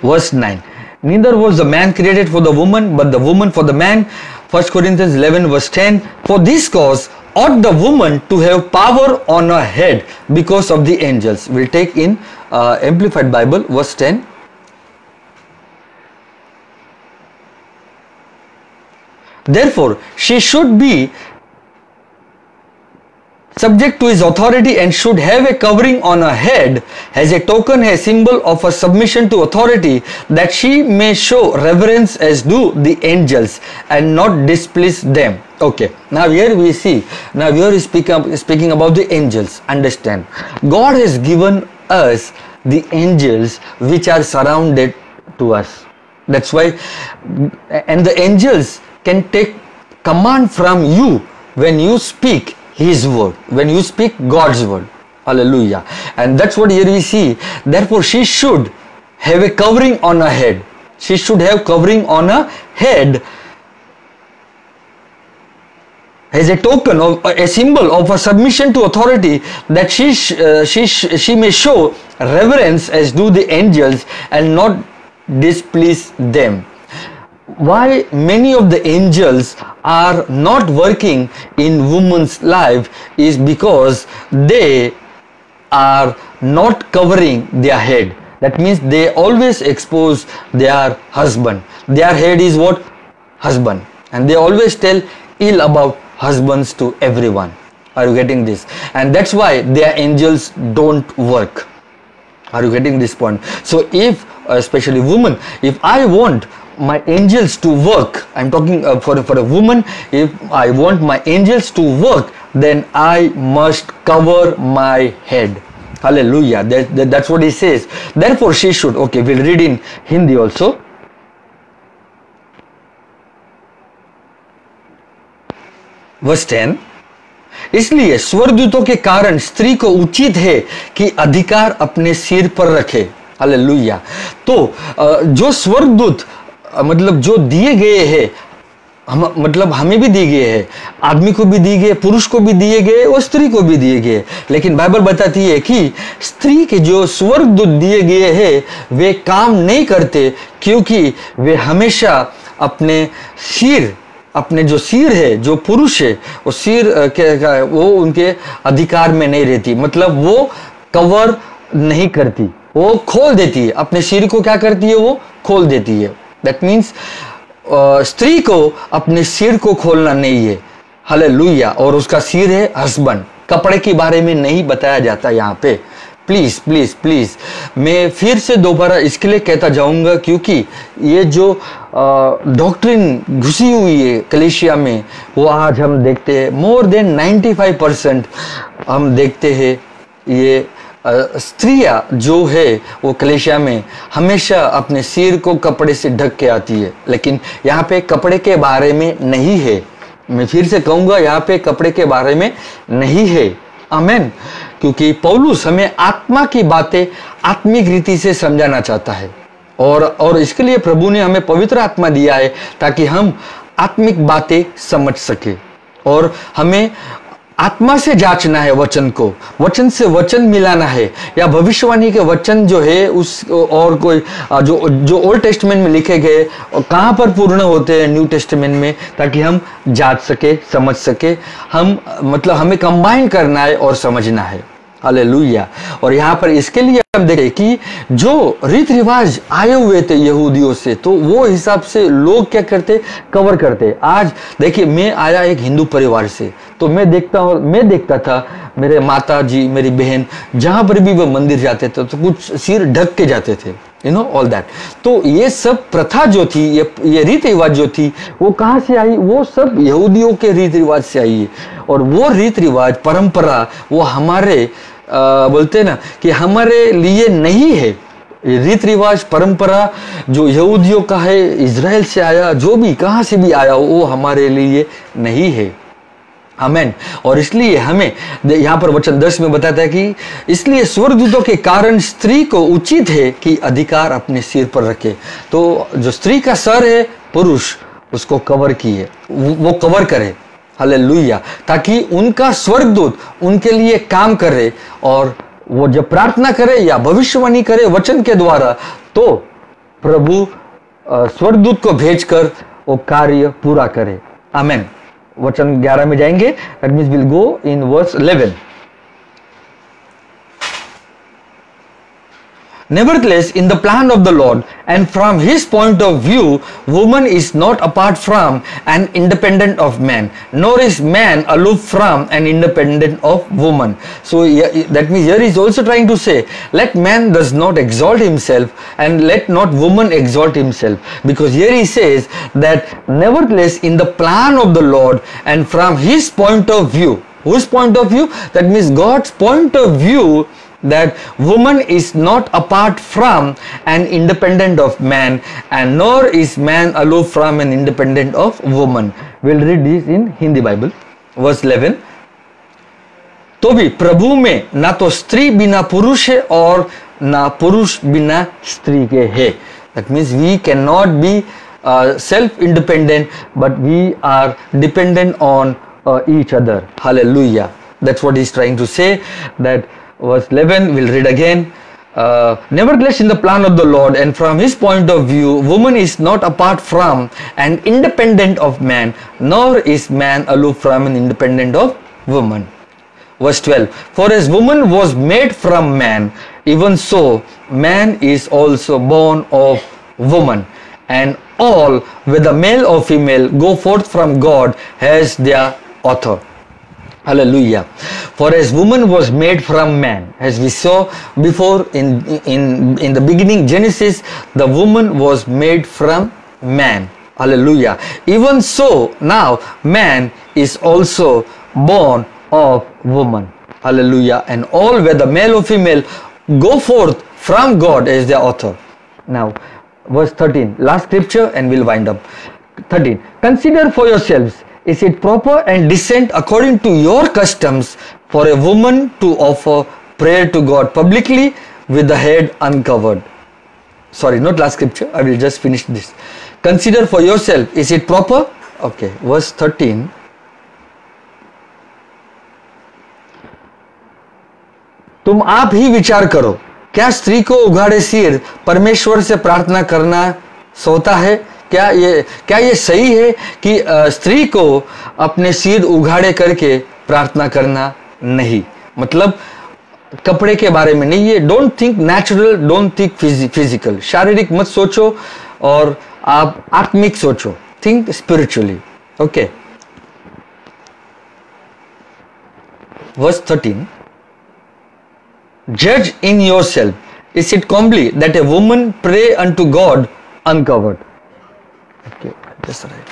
Verse 9. Neither was the man created for the woman, but the woman for the man. 1 Corinthians 11 verse 10. For this cause ought the woman to have power on her head because of the angels. We'll take in Amplified Bible verse 10. Therefore, she should be subject to his authority and should have a covering on her head as a token, a symbol of her submission to authority, that she may show reverence as do the angels and not displease them. Okay, now here we see, now here is speaking about the angels. Understand, God has given us the angels which are surrounded to us. That's why, and the angels can take command from you when you speak his word, when you speak God's word. Hallelujah. And that's what here we see. Therefore, she should have a covering on her head. She should have covering on her head as a token of a symbol of her submission to authority, that she may show reverence as do the angels and not displease them. Why many of the angels are not working in woman's life is because they are not covering their head. That means they always expose their husband. Their head is what? Husband. And they always tell ill about husbands to everyone. Are you getting this? And that's why their angels don't work. Are you getting this point? So if, especially women, if I want my angels to work, I'm talking for a woman, if I want my angels to work, then I must cover my head. Hallelujah. That's what he says. Therefore she should. Okay, we'll read in Hindi also. Verse 10. इसलिए स्वर्गदूतों के कारण स्त्री को उचित है कि अधिकार अपने सिर पर रखे। हालेलुया। तो जो स्वर्गदूत मतलब जो दिए गए हैं, मतलब हमें भी दिए गए हैं, आदमी को भी दिए गए, पुरुष को भी दिए गए और स्त्री को भी दिए गए। लेकिन बाइबल बताती है कि स्त्री के जो स्वर्गदूत दिए गए हैं वे काम नहीं करते, क्योंकि वे हमेशा अपने सिर, अपने जो सिर है, जो पुरुष है वो सिर वो उनके अधिकार में नहीं रहती, मतलब वो कवर नहीं करती, वो खोल देती है अपने सिर को। क्या करती है? वो खोल देती है। दैट मीन्स स्त्री को अपने सिर को खोलना नहीं है। हालेलुया। और उसका सिर है हस्बैंड। कपड़े के बारे में नहीं बताया जाता यहाँ पे। प्लीज प्लीज प्लीज, मैं फिर से दोबारा इसके लिए कहता जाऊंगा, क्योंकि ये जो डॉक्ट्रिन घुसी हुई है कलीसिया में, वो आज हम देखते हैं मोर देन 95% हम देखते हैं ये स्त्रियां जो है वो कलीसिया में हमेशा अपने सिर को कपड़े से ढक के आती है। लेकिन यहाँ पे कपड़े के बारे में नहीं है। मैं फिर से कहूँगा, यहाँ पे कपड़े के बारे में नहीं है। आमेन। क्योंकि पौलुस हमें आत्मा की बातें आत्मिक रीति से समझाना चाहता है, और इसके लिए प्रभु ने हमें पवित्र आत्मा दिया है ताकि हम आत्मिक बातें समझ सके। और हमें आत्मा से जांचना है वचन को, वचन से वचन मिलाना है, या भविष्यवाणी के वचन जो है उस और कोई जो ओल्ड टेस्टमेंट में लिखे गए और कहाँ पर पूर्ण होते हैं न्यू टेस्टमेंट में, ताकि हम जांच सके, समझ सके। हम मतलब हमें कंबाइन करना है और समझना है। हालेलुया। और यहाँ पर इसके लिए हम देखें कि जो रीत रिवाज आए हुए थे यहूदियों से, तो वो हिसाब से लोग क्या करते, कवर करते। आज देखिए, मैं आया एक हिंदू परिवार से, तो मैं देखता था मेरे माता जी, मेरी बहन, जहां पर भी वो मंदिर जाते थे तो कुछ सिर ढक के जाते थे, यू नो ऑल दैट। तो ये सब प्रथा जो थी, ये रीत रिवाज जो थी, वो कहाँ से आई? वो सब यहूदियों के रीत रिवाज से आई है। और वो रीत रिवाज, परंपरा, वो हमारे बोलते ना कि हमारे लिए नहीं है। रीत रिवाज, परंपरा जो यहूदियों का है, इजराइल से आया, जो भी कहाँ से भी आया, वो हमारे लिए नहीं है। आमेन। और इसलिए हमें यहाँ पर वचन 10 में बताता है कि इसलिए स्वर्गदूतों के कारण स्त्री को उचित है कि अधिकार अपने सिर पर रखे। तो जो स्त्री का सर है, पुरुष उसको कवर किए, वो कवर करे। हालेलुया। ताकि उनका स्वर्गदूत उनके लिए काम करे, और वो जब प्रार्थना करे या भविष्यवाणी करे वचन के द्वारा, तो प्रभु स्वर्गदूत को भेजकर वो कार्य पूरा करे। आमेन। वचन 11 में जाएंगे। That means will go in verse 11। Nevertheless, in the plan of the Lord, and from his point of view, woman is not apart from and independent of man, nor is man aloof from and independent of woman. So that means here he is also trying to say, let man does not exalt himself and let not woman exalt himself. Because here he says that nevertheless, in the plan of the Lord and from his point of view, whose point of view? That means God's point of view, that woman is not apart from and independent of man, and nor is man aloof from and independent of woman. We'll read this in Hindi Bible. Verse 11. तो भी प्रभु में ना तो स्त्री बिना पुरुष है और ना पुरुष बिना स्त्री के है। That means we cannot be self-independent, but we are dependent on each other. Hallelujah. That's what he's trying to say. That verse 11, we'll read again. Nevertheless, in the plan of the Lord and from his point of view, woman is not apart from and independent of man, nor is man aloof from and independent of woman. Verse 12, for as woman was made from man, even so man is also born of woman, and all, whether male or female, go forth from God as their author. Hallelujah. For as woman was made from man, as we saw before in the beginning Genesis, the woman was made from man. Hallelujah. Even so now man is also born of woman. Hallelujah. And all, whether male or female, go forth from God as their author. Now, verse 13, last scripture, and we'll wind up. 13. Consider for yourselves, is it proper and decent according to your customs for a woman to offer prayer to God publicly with the head uncovered? Sorry, not last scripture. I will just finish this. Consider for yourself, is it proper? Okay, verse 13. तुम आप ही विचार करो, क्या स्त्री को उघाड़े सिर परमेश्वर से प्रार्थना करना सोता है? क्या ये सही है कि स्त्री को अपने सिर उघाड़े करके प्रार्थना करना? नहीं, मतलब कपड़े के बारे में नहीं। ये don't think natural, don't think physical, शारीरिक मत सोचो और आप आत्मिक सोचो, think spiritually. Okay, verse 13, judge in yourself, is it comely that a woman pray unto God uncovered? Okay, that's right.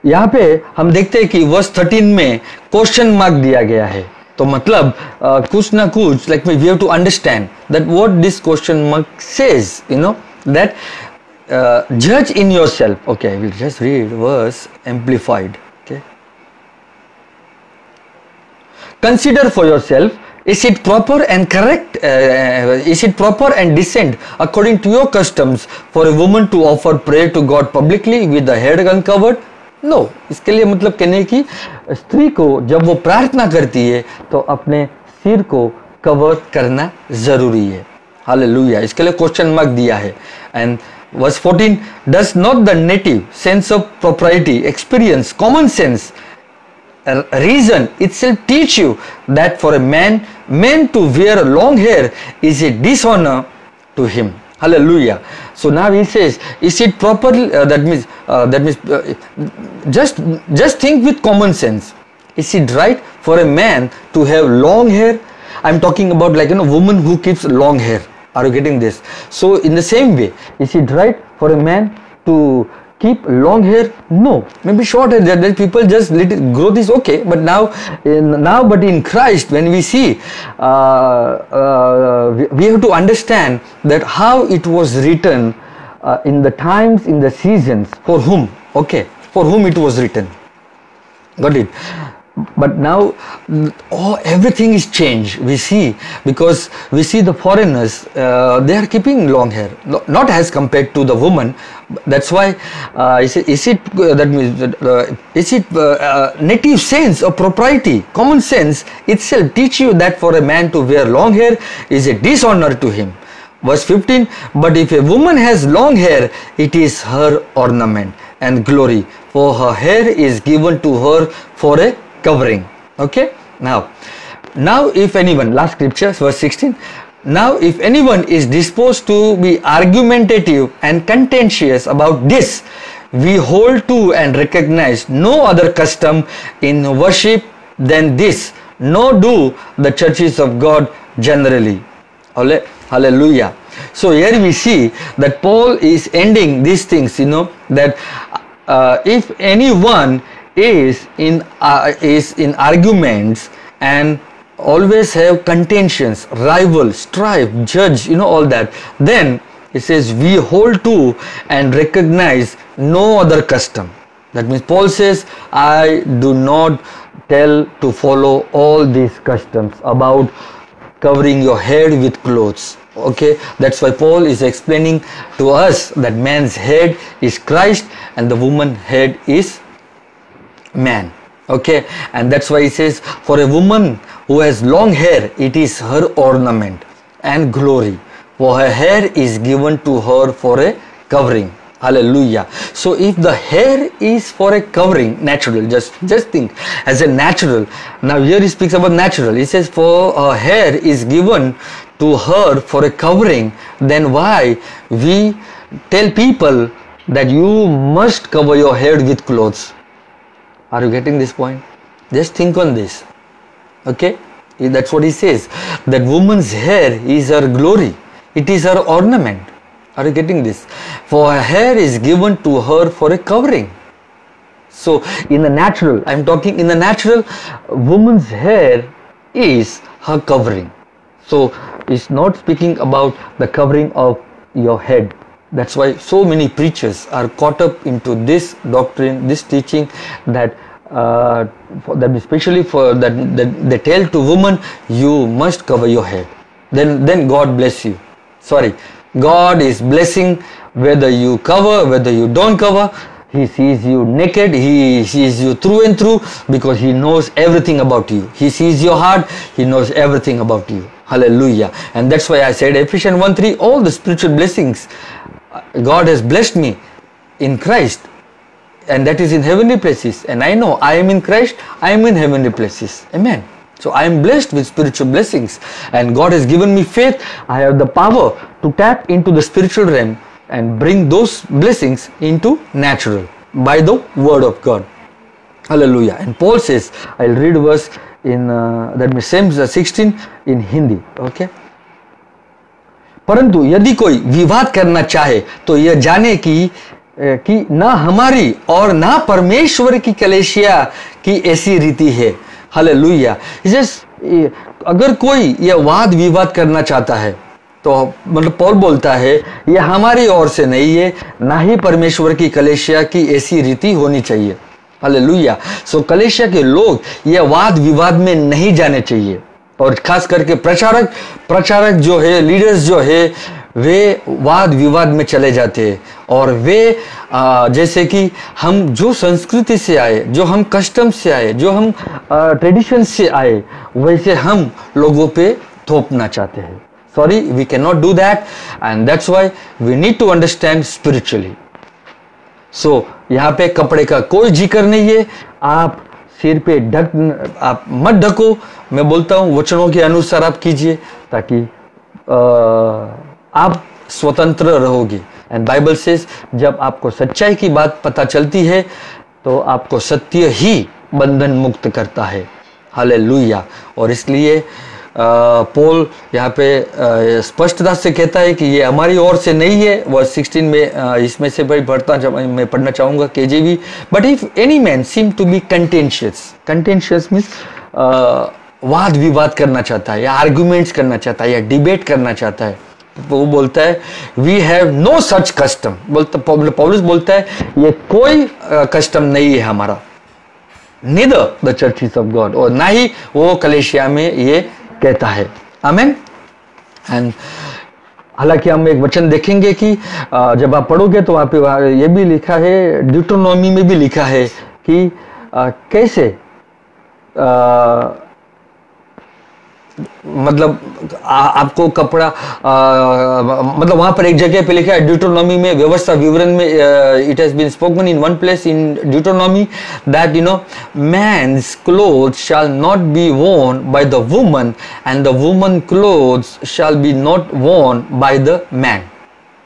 यहाँ पे हम देखते हैं कि वर्स 13 में क्वेश्चन मार्क दिया गया है, तो मतलब कुछ ना कुछ, like we have to understand that what this question mark says, you know, that judge in yourself. Okay, I will just read verse amplified. Okay, consider for yourself, is it proper and correct, is it proper and decent according to your customs for a woman to offer prayer to God publicly with the head uncovered? No, इसके लिए मतलब कहने की स्त्री को जब वो प्रार्थना करती है तो अपने सिर को कवर करना जरूरी है। हालेलुया, इसके लिए क्वेश्चन मार्क दिया है। And verse 14, does not the native sense of propriety, experience, common sense, reason itself teach you that for a man to wear long hair is a dishonor to him? Hallelujah. So now he says, is it proper? That means just think with common sense. Is it right for a man to have long hair? I'm talking about, like, you know, woman who keeps long hair. Are you getting this? So in the same way, is it right for a man to keep long hair? No, maybe short hair. That people just let it grow. This okay, but but in Christ, when we see, we have to understand that how it was written in the times, in the seasons, for whom. Okay, for whom it was written. Got it? But now everything is changed. We see, because we see the foreigners, they are keeping long hair, not as compared to the woman. That's why is it native sense of propriety, common sense itself teach you that for a man to wear long hair is a dishonor to him. Verse 15, but if a woman has long hair, it is her ornament and glory, for her hair is given to her for a covering. Okay, now if anyone, last scripture, verse 16, now if anyone is disposed to be argumentative and contentious about this, we hold to and recognize no other custom in worship than this, nor do the churches of God generally. Hallelujah. So here we see that Paul is ending these things, you know, that if anyone is in arguments and always have contentions, rival, strife, judge, you know, all that, then it says we hold to and recognize no other custom. That means Paul says, I do not tell to follow all these customs about covering your head with clothes. Okay, that's why Paul is explaining to us that man's head is Christ and the woman's head is man. Okay, and that's why he says, for a woman who has long hair, it is her ornament and glory, for her hair is given to her for a covering. Hallelujah. So if the hair is for a covering, natural, just think as a natural. Now here he speaks about natural. He says for her hair is given to her for a covering, then why we tell people that you must cover your head with clothes? Are you getting this point? Just think on this. Okay, that's what he says, that woman's hair is her glory, it is her ornament. Are you getting this? For her hair is given to her for a covering. So in the natural, I am talking in the natural, woman's hair is her covering. So it's not speaking about the covering of your head. That's why so many preachers are caught up into this doctrine, this teaching, that especially for that they tell to women, you must cover your head. Then God bless you. Sorry, God is blessing whether you cover, whether you don't cover. He sees you naked, He sees you through and through, because He knows everything about you. He sees your heart, He knows everything about you. Hallelujah. And that's why I said Ephesians 1:3, all the spiritual blessings God has blessed me in Christ, and that is in heavenly places. And I know I am in Christ, I am in heavenly places. Amen. So I am blessed with spiritual blessings, and God has given me faith. I have the power to tap into the spiritual realm and bring those blessings into natural by the word of God. Hallelujah. And Paul says, I'll read verse in that means same 16 in Hindi. Okay. परंतु यदि कोई विवाद करना चाहे तो यह जाने कि ना हमारी और ना परमेश्वर की कलीसिया की ऐसी रीति है. हालेलुया. अगर कोई यह वाद विवाद करना चाहता है तो मतलब पौल बोलता है यह हमारी ओर से नहीं है, ना ही परमेश्वर की कलीसिया की ऐसी रीति होनी चाहिए. हालेलुया. सो कलीसिया के लोग यह वाद विवाद में नहीं जाने चाहिए, और खास करके प्रचारक जो है, लीडर्स जो है, वे वाद विवाद में चले जाते हैं. और वे जैसे कि हम जो संस्कृति से आए, जो हम कस्टम से आए, जो हम ट्रेडिशन से आए, वैसे हम लोगों पे थोपना चाहते हैं. Sorry, we cannot do that, and that's why we need to understand spiritually. So यहाँ पे कपड़े का कोई जिक्र नहीं है. आप सिर पे आप मत ढको. मैं बोलता हूँ वचनों के अनुसार आप कीजिए, ताकि आप स्वतंत्र रहोगे. एंड बाइबल सेज जब आपको सच्चाई की बात पता चलती है तो आपको सत्य ही बंधन मुक्त करता है. हालेलुया. और इसलिए पॉल यहाँ पे स्पष्टता से कहता है कि ये हमारी ओर से नहीं है. वर्स 16 में इसमें से भाई मैं पढ़ना चाहूँगा KJV. But if any man seem to be contentious means वाद विवाद करना चाहता है, या आर्गुमेंट्स करना चाहता है, या डिबेट करना चाहता है, तो वो बोलता है we have no such custom. पौलुस बोलता है ये कोई कस्टम नहीं है हमारा, neither the churches of God, और ना ही वो कलीसिया में ये कहता है. आमेन. एंड हालांकि हम एक वचन देखेंगे कि जब आप पढ़ोगे तो वहाँ पे ये भी लिखा है, ड्यूटोनॉमी में भी लिखा है कि कैसे मतलब आपको कपड़ा मतलब वहां पर एक जगह पे लिखा है ड्यूटोनॉमी में, व्यवस्था विवरण में, it has been spoken in one place in Deuteronomy that man's clothes shall not be worn by the woman and the woman clothes shall be not worn by the man.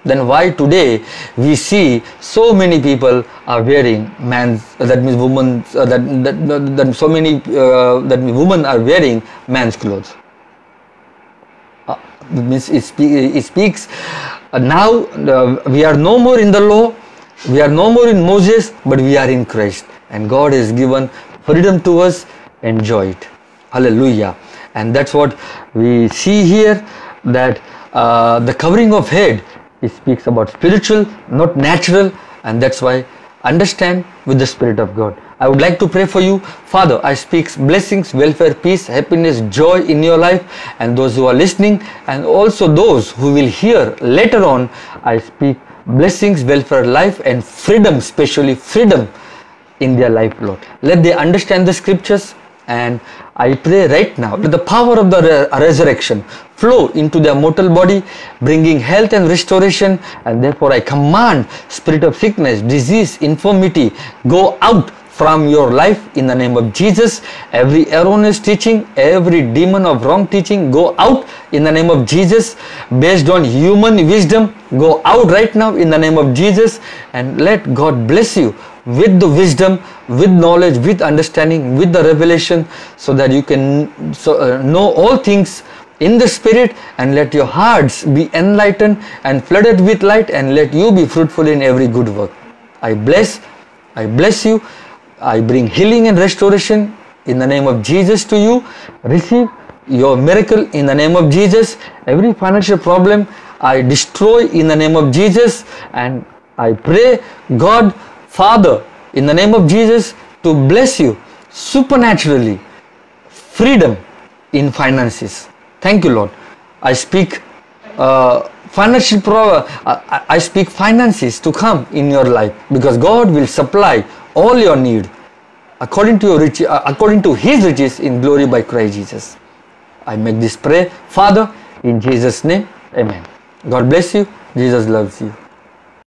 Then why today we see so many people are wearing man's, that means women, that so many that means women are wearing man's clothes. Means it speaks now we are no more in the law, we are no more in Moses, but we are in Christ, and God has given freedom to us. Enjoy it. Hallelujah. And that's what we see here, that the covering of head, it speaks about spiritual, not natural, and that's why understand with the Spirit of God. I would like to pray for you. Father, I speak blessings, welfare, peace, happiness, joy in your life, and those who are listening, and also those who will hear later on. I speak blessings, welfare, life, and freedom, especially freedom in their life, Lord. Let they understand the scriptures, and I pray right now, let the power of the resurrection flow into their mortal body, bringing health and restoration. And therefore I command spirit of sickness, disease, infirmity, go out from your life in the name of Jesus. Every erroneous teaching, every demon of wrong teaching, go out in the name of Jesus. Based on human wisdom, go out right now in the name of Jesus. And let God bless you with the wisdom, with knowledge, with understanding, with the revelation, so that you can know all things in the spirit, and let your hearts be enlightened and flooded with light, and let you be fruitful in every good work. I bless you. I bring healing and restoration in the name of Jesus to you. Receive your miracle in the name of Jesus. Every financial problem I destroy in the name of Jesus, and I pray God Father in the name of Jesus to bless you supernaturally, freedom in finances. Thank you, Lord. I speak I speak finances to come in your life, because God will supply all your need according to His riches in glory by Christ Jesus. I make this prayer, Father, in Jesus' name. Amen. God bless you. Jesus loves you.